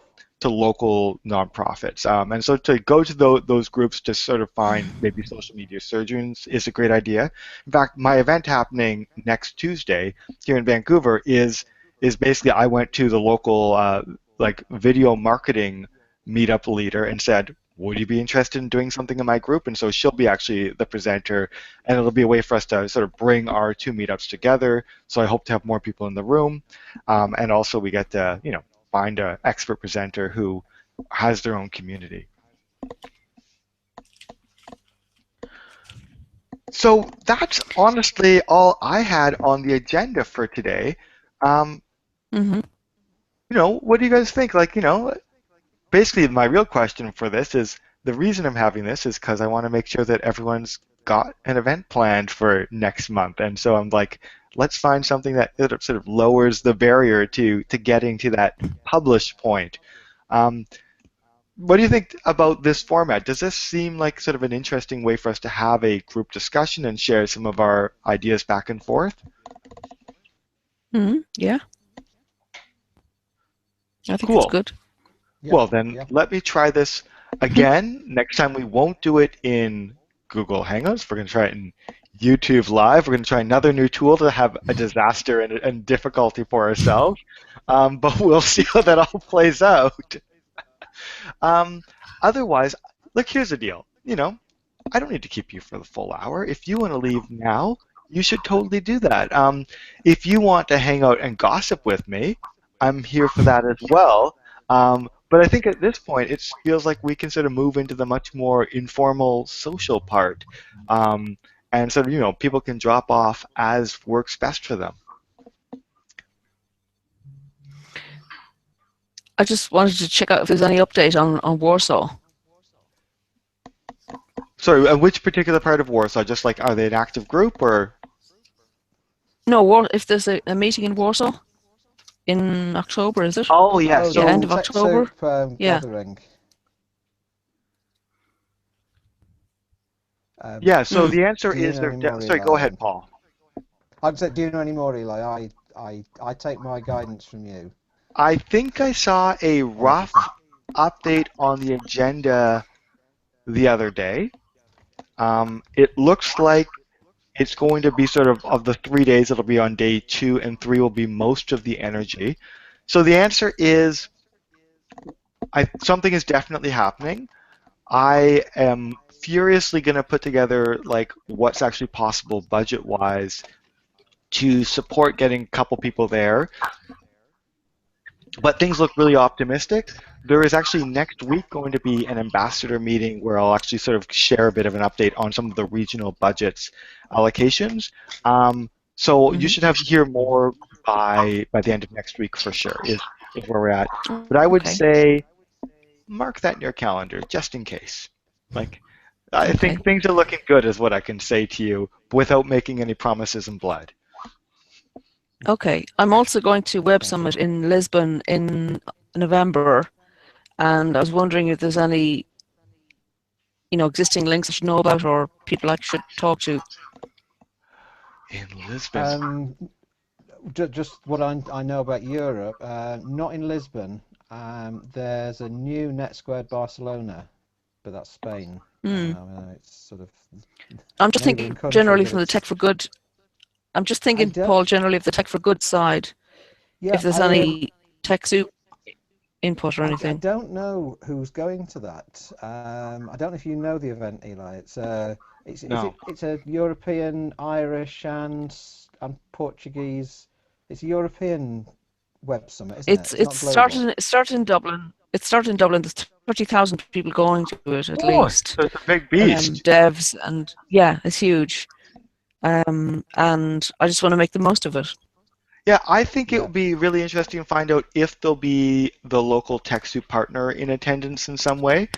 local nonprofits. And so to go to those groups to sort of find maybe social media surgeons is a great idea. In fact, my event happening next Tuesday here in Vancouver is basically I went to the local like video marketing meetup leader and said, would you be interested in doing something in my group? And so she'll be actually the presenter, and it'll be a way for us to sort of bring our two meetups together. So I hope to have more people in the room, and also we get to find an expert presenter who has their own community. So that's honestly all I had on the agenda for today. What do you guys think? Basically, my real question for this is, the reason I'm having this is because I want to make sure that everyone's got an event planned for next month. And so I'm like, let's find something that sort of lowers the barrier to getting to that published point. What do you think about this format? Does this seem like sort of an interesting way for us to have a group discussion and share some of our ideas back and forth? Yeah. I think it's Cool. good. Yeah, Well, then yeah. let me try this again. Next time we won't do it in Google Hangouts. We're going to try it in YouTube Live. We're going to try another new tool to have a disaster and difficulty for ourselves. But we'll see how that all plays out. Um, Otherwise, look, here's the deal. I don't need to keep you for the full hour. If you want to leave now, you should totally do that. If you want to hang out and gossip with me, I'm here for that as well. But I think at this point, it feels like we can sort of move into the much more informal social part. And sort of, people can drop off as works best for them. I just wanted to check out if there's any update on Warsaw. Sorry, which particular part of Warsaw? Just like, are they an active group or? No, if there's a meeting in Warsaw in October, is it? Oh, yeah. Oh, So, yeah, end of the October. TechSoup, Yeah. gathering. yeah. So the answer do you is know any more, sorry, go Eli? ahead, Paul. I'd say, do you know any more, Eli? I take my guidance from you. I think I saw a rough update on the agenda the other day. It looks like it's going to be sort of the 3 days, it'll be on day 2 and 3 will be most of the energy. So the answer is something is definitely happening. I am furiously going to put together like what's actually possible budget-wise to support getting a couple people there. But things look really optimistic. There is actually next week going to be an ambassador meeting where I'll actually sort of share a bit of an update on some of the regional budgets allocations. So you should hear more by the end of next week for sure, is where we're at. But I would say mark that in your calendar just in case. I think things are looking good is what I can say to you without making any promises in blood. Okay. I'm also going to Web Summit in Lisbon in November, and I was wondering if there's any, existing links I should know about or people I should talk to. In Lisbon. Just what I know about Europe, not in Lisbon. There's a new NetSquared Barcelona, but that's Spain. It's sort of. I'm just thinking generally from the Tech for Good. I'm just thinking, Paul, generally of the Tech for Good side. Yeah, if there's any TechSoup input or anything. I don't know who's going to that. I don't know if you know the event, Eli. It's a European, Irish, and Portuguese. It's a European web summit, isn't it? It started in Dublin. It started in Dublin. There's 30,000 people going to it at least. So it's a big beast. Devs and yeah, it's huge. And I just want to make the most of it. Yeah, I think it would be really interesting to find out if there'll be the local TechSoup partner in attendance in some way.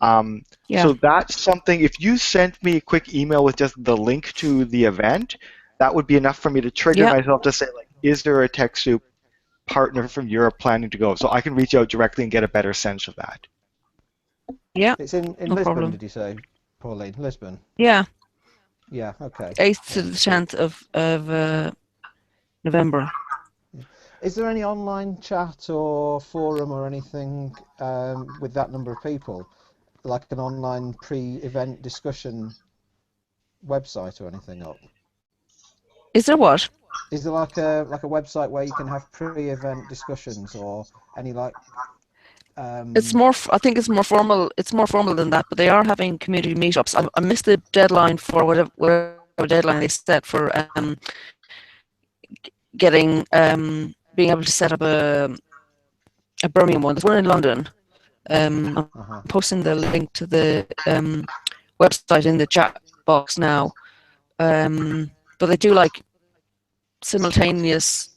So that's something, if you sent me a quick email with just the link to the event, that would be enough for me to trigger myself to say, like, is there a TechSoup partner from Europe planning to go? So I can reach out directly and get a better sense of that. Yeah, it's in no Lisbon, problem. Did you say, Pauline? Lisbon? Yeah. Yeah, okay. 8th to the 10th of November. Is there any online chat or forum or anything with that number of people, like an online pre-event discussion website or anything up? Is there what? Is there like a website where you can have pre-event discussions or any like? It's more. I think it's more formal. It's more formal than that. But they are having community meetups. I missed the deadline for whatever deadline they set for getting being able to set up a Birmingham one. There's one in London. I'm posting the link to the website in the chat box now. But they do like simultaneous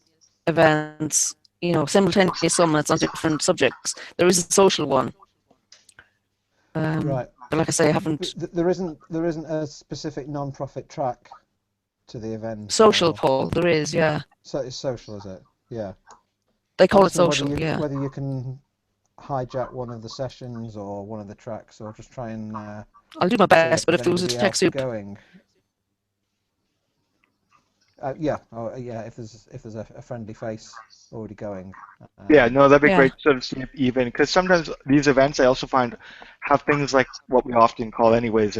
events, simultaneous summits on different subjects. There is a social one. Right. But like I say, I haven't. There isn't a specific non-profit track to the event. Social, Paul. There is, yeah. So it's social, is it? Yeah. They call it social, whether you can hijack one of the sessions or one of the tracks, or just try and. I'll do my best, but if there was a TechSoup. Yeah, yeah. If there's a friendly face already going. Yeah, no, that'd be Yeah. great to sort of see if even, because sometimes these events I also find have things like what we often call anyways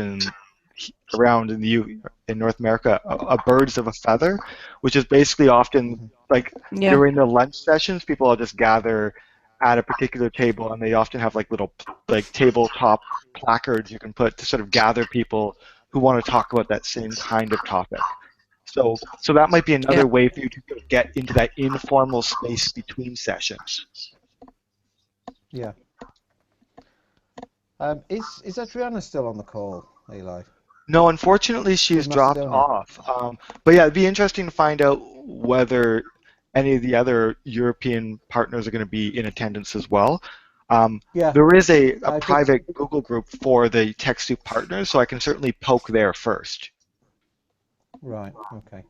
around in North America a birds of a feather, which is basically often Mhm. like Yeah. during the lunch sessions, people all just gather at a particular table, and they often have like little like tabletop placards you can put to sort of gather people who want to talk about that same kind of topic. So that might be Yeah. another way for you to sort of get into that informal space between sessions. Yeah. Is Adriana still on the call, Eli? No, unfortunately, she's With dropped Macedonia. off. But yeah, it'd be interesting to find out whether any of the other European partners are going to be in attendance as well. Yeah. There is a Good. private Google group for the TechSoup partners, so I can certainly poke there first. Right. Okay.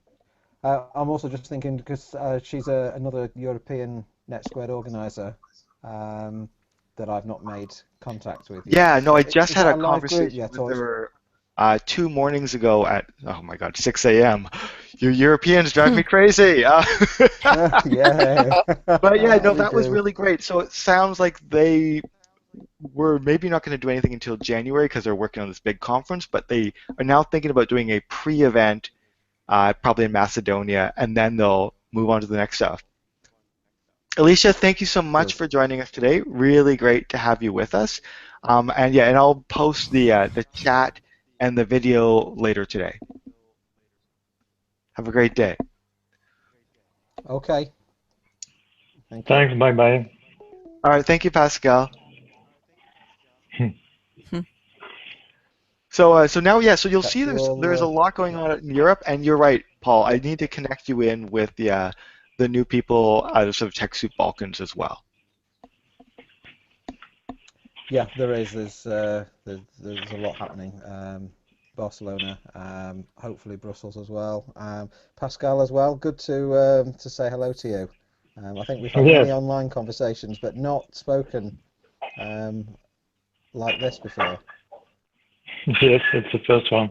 I'm also just thinking because she's another European NetSquared organizer that I've not made contact with yet. Yeah, no, I So just is had that a a live group conversation yet, with or is... her 2 mornings ago at, oh my God, 6 a.m. You Europeans drive me crazy. Yeah. But yeah, no, We that was do. really great. So it sounds like they were maybe not going to do anything until January because they're working on this big conference, but they are now thinking about doing a pre-event, probably in Macedonia, and then they'll move on to the next stuff. Alicia, thank you so much Good. for joining us today. Really great to have you with us. And yeah, and I'll post the chat and the video later today. Have a great day. Okay. Thank you. Thanks. Bye bye. All right, thank you, Pascal. So now, yeah, so you'll Catch see you there's a all. lot going on in Europe, and you're right, Paul. I Yeah. need to connect you in with the new people out of sort of TechSoup Balkans as well. Yeah, there is. There's a lot happening. Barcelona, hopefully Brussels as well. Pascal as well. Good to say hello to you. I think we've had Yes. many online conversations, but not spoken like this before. Yes, it's the first one.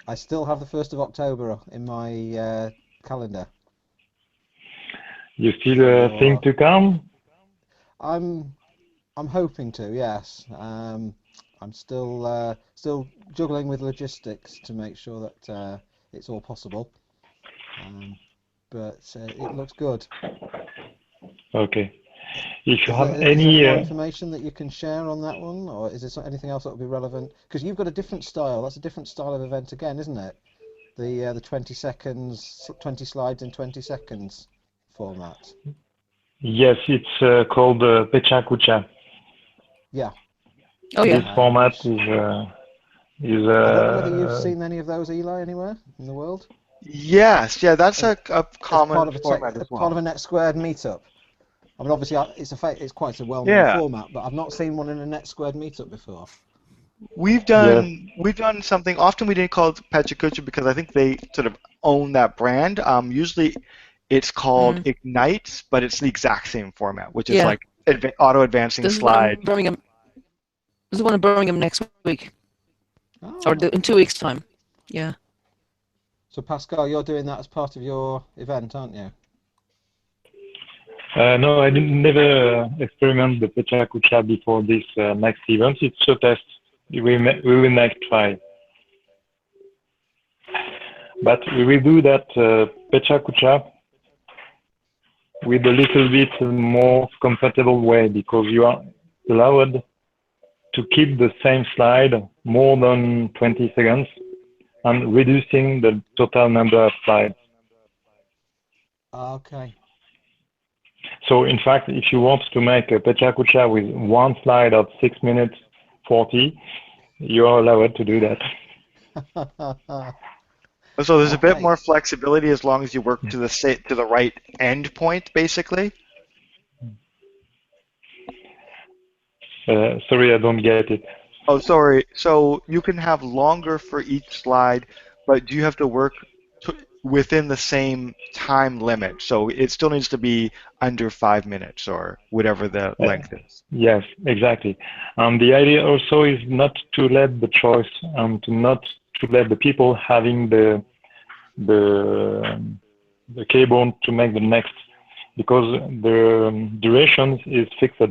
I still have the 1st of October in my calendar. You still think to come? I'm hoping to, yes. I'm still juggling with logistics to make sure that it's all possible. But it looks good. Okay. If you Is have there any more any, information that you can share on that one, or is there anything else that would be relevant? Because you've got a different style. That's a different style of event again, isn't it? The 20 seconds, 20 slides in 20 seconds format. yes, it's called Pecha Kucha. Yeah. Oh yeah. This format is I don't know whether you've seen any of those, Eli, anywhere in the world. Yes, yeah, that's a As common part of format as part of well. a NetSquared meetup. I mean, obviously, it's quite a well-known Yeah, format, but I've not seen one in a NetSquared meetup before. we've yes, done something. Often we didn't call it Pachacucha because I think they sort of own that brand. Usually it's called Mm. Ignite, but it's the exact same format, which is Yeah. like auto-advancing This is one slide. in Birmingham. This is one in Birmingham next week, or Oh. in 2 weeks' time. Yeah. So Pascal, you're doing that as part of your event, aren't you? no, I didn't never experiment the Pecha Kucha before this next event. It's a test. We will make try. But we will do that Pecha Kucha with a little bit more comfortable way because you are allowed to keep the same slide more than 20 seconds and reducing the total number of slides. Okay. So in fact, if you want to make a Pecha Kucha with one slide of 6 minutes 40, you are allowed to do that. So there's a bit Okay. more flexibility as long as you work to the right end point, basically. Sorry, I don't get it. Oh, sorry. So you can have longer for each slide, but do you have to work within the same time limit? So it still needs to be under 5 minutes or whatever the length is. Yes, exactly. The idea also is not to let the choice and to not to let the people having the keyboard to make the next, because the duration is fixed.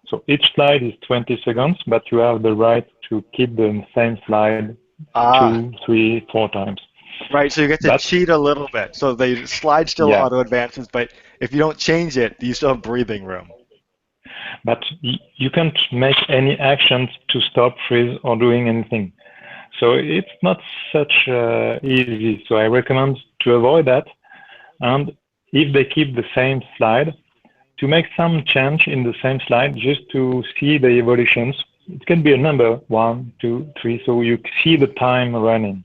So each slide is 20 seconds, but you have the right to keep the same slide 2, 3, 4 times. Right, so you get to cheat a little bit. So the slide still Yeah. auto advances, but if you don't change it, you still have breathing room. But you can't make any actions to stop, freeze, or doing anything. So it's not such easy. So I recommend to avoid that. And if they keep the same slide, to make some change in the same slide, just to see the evolutions. It can be a number, 1, 2, 3, so you see the time running.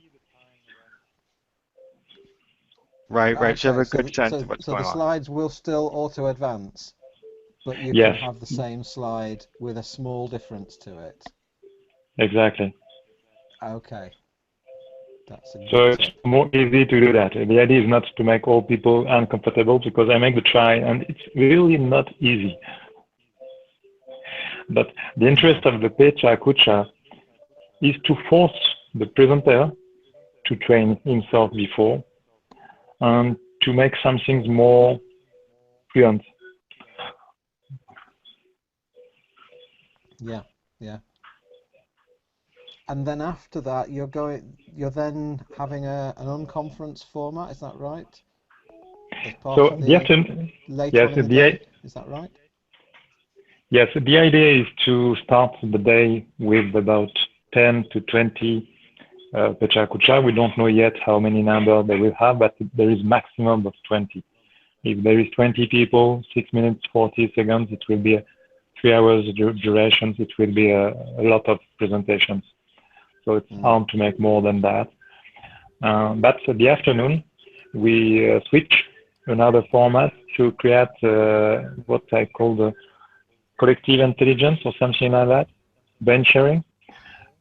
Right, right. So you have a So good sense of what's so going the on. slides will still auto advance, but you Yes. can have the same slide with a small difference to it. Exactly. Okay. That's a So good it's tip. more easy to do that. The idea is not to make all people uncomfortable, because I make the try and it's really not easy. But the interest of the Pecha Kucha is to force the presenter to train himself before and to make some things more fluent. Yeah, yeah. And then after that, you're then having an unconference format, is that right? As part So of later yes, on in the day, is that right? Yes, the idea is to start the day with about 10 to 20 Pecha Kucha. We don't know yet how many numbers they will have, but there is maximum of 20. If there is 20 people, 6 minutes, 40 seconds, it will be 3 hours durations. It will be a lot of presentations. So it's hard to make more than that. But for the afternoon, we switch another format to create what I call the collective intelligence or something like that, bench sharing.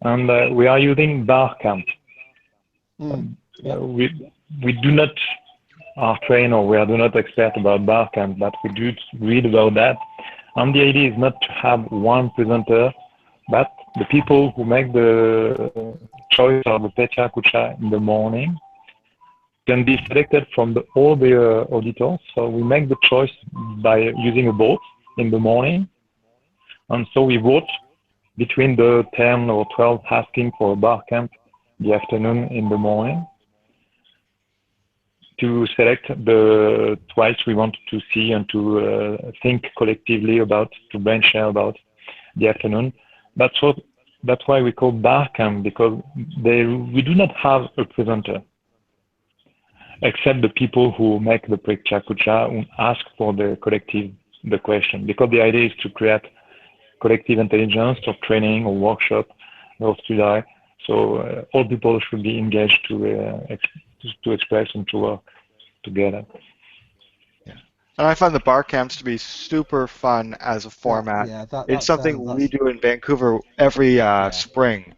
And we are using Barcamp. We do not are trained, or we do not expert about Barcamp, but we do read about that. And the idea is not to have one presenter, but the people who make the choice of the Pecha Kucha in the morning can be selected from all the auditors. So we make the choice by using a vote in the morning. And so we vote between the 10 or 12 asking for a Barcamp the afternoon in the morning to select the twice we want to see and to think collectively about, to brainstorm about the afternoon. That's why we call Barcamp, because we do not have a presenter, except the people who make the Pecha Kucha, who ask for the collective, the question, because the idea is to create collective intelligence or training or workshop or study. So all people should be engaged to express and to work together. Yeah, and I find the bar camps to be super fun as a format. It's something we do in Vancouver every spring.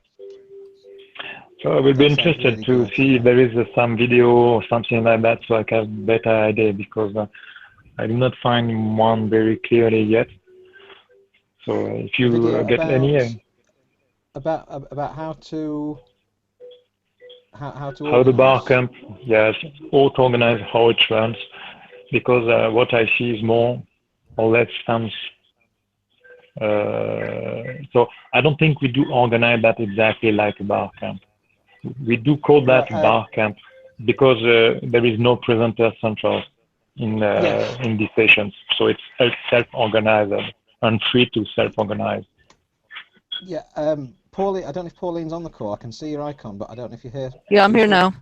So I will be interested to see if there is some video or something like that, so I can have a better idea, because I do not find one very clearly yet. So if you get any about how to the Barcamp, yes, auto-organize how it runs, because what I see is more or less sounds. So I don't think we do organize that exactly like a Barcamp. We do call that Barcamp because there is no presenter central in these sessions, so it's self-organized and free to self-organize. Yeah, Pauline, I don't know if Pauline's on the call. I can see your icon, but I don't know if you're here. Yeah, I'm here now.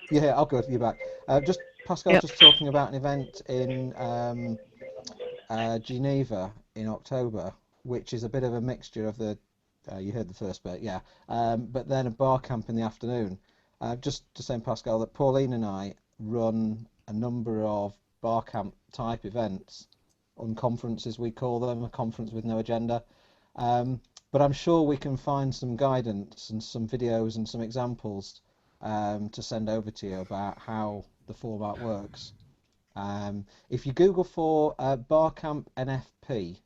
You're here. Oh, good. You're back. Just Pascal's just talking about an event in Geneva in October, which is a bit of a mixture of the. You heard the first bit, yeah. But then a bar camp in the afternoon. Just to say, Pascal, that Pauline and I run a number of bar camp type events, unconferences we call them, a conference with no agenda. But I'm sure we can find some guidance and some videos and some examples to send over to you about how the format works. If you Google for Barcamp NFP,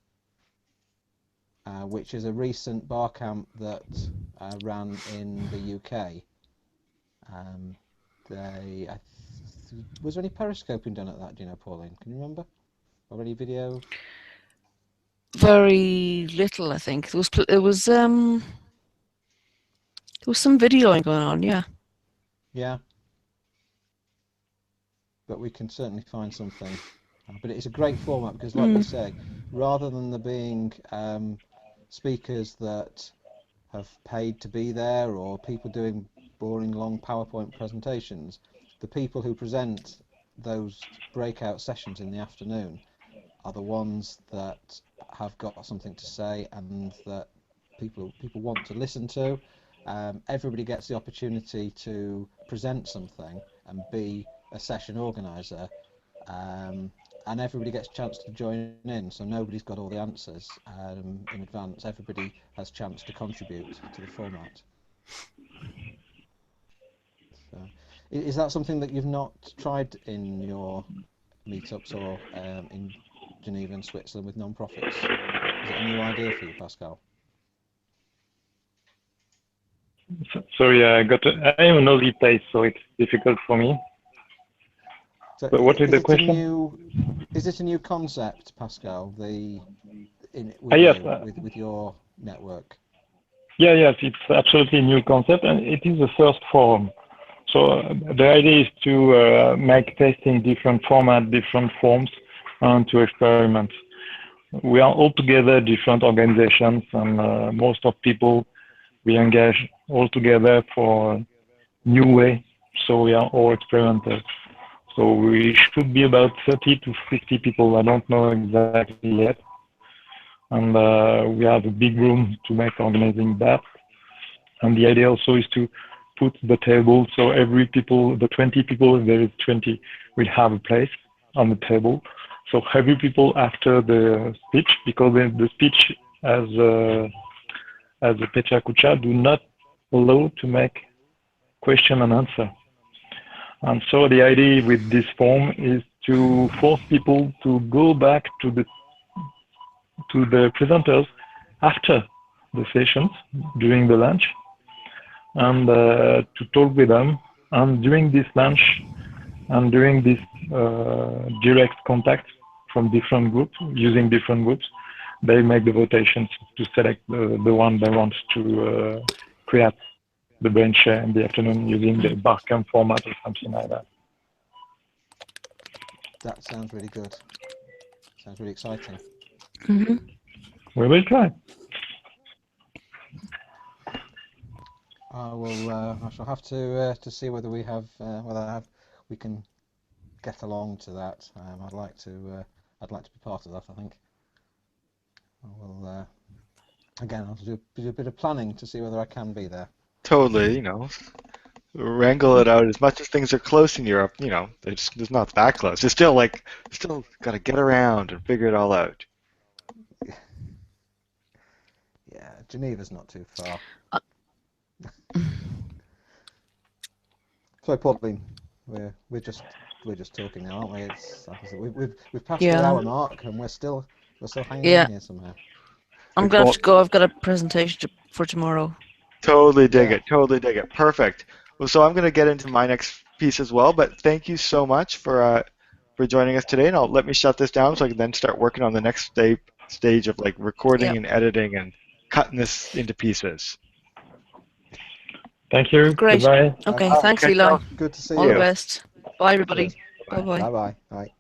which is a recent Barcamp that ran in the UK, Was there any periscoping done at that? Do you know, Pauline? Can you remember? Or any video? Very little, I think. There was some videoing going on, yeah. Yeah. But we can certainly find something. But it's a great format because, like we say, rather than there being speakers that have paid to be there or people doing boring long PowerPoint presentations, the people who present those breakout sessions in the afternoon are the ones that have got something to say and that people want to listen to. Everybody gets the opportunity to present something and be a session organizer, and everybody gets a chance to join in, so nobody's got all the answers in advance. Everybody has a chance to contribute to the format. So, is that something that you've not tried in your meetups or in Geneva and Switzerland with non-profits? Is it a new idea for you, Pascal? Sorry, I am an Aussie taste, so it's difficult for me. So what is the question? Is it a new concept, Pascal? Yes, with your network. Yeah, yes, it's absolutely a new concept, and it is the first forum. So the idea is to make testing different format, different forms, and to experiment. We are all together different organizations, and most of people we engage all together for a new way. So we are all experimenters. So we should be about 30 to 50 people. I don't know exactly yet. And we have a big room to make organizing that. And the idea also is to put the table, so every people, the 20 people, if there is 20, will have a place on the table. So every people after the speech, because the speech as a Pecha Kucha do not allow to make question and answer. And so the idea with this form is to force people to go back to the presenters after the sessions during the lunch, and to talk with them. And during this lunch and during this direct contact from different groups, using different groups, they make the votations to select the one they want to create the brain share in the afternoon using the Barcamp format or something like that. That sounds really good. Sounds really exciting. Mm-hmm. We will try. I shall have to see whether we have we can get along to that. I'd like to be part of that. I think. Again, I'll do a bit of planning to see whether I can be there. Totally, wrangle it out. As much as things are close in Europe, it's not that close. It's still got to get around and figure it all out. Yeah, Geneva's not too far. So, Pauline, we're just talking now, aren't we? It's like I said, we've passed the hour mark, and we're still hanging in here somehow. I'm gonna have to go. I've got a presentation for tomorrow. Totally dig it. Totally dig it. Perfect. Well, so I'm going to get into my next piece as well, but thank you so much for joining us today, and let me shut this down so I can then start working on the next stage of recording and editing and cutting this into pieces. Thank you. Great. Goodbye. Okay. Thanks, Eli. Good to see you. All the best. Bye, everybody. Bye-bye. Bye-bye. Bye.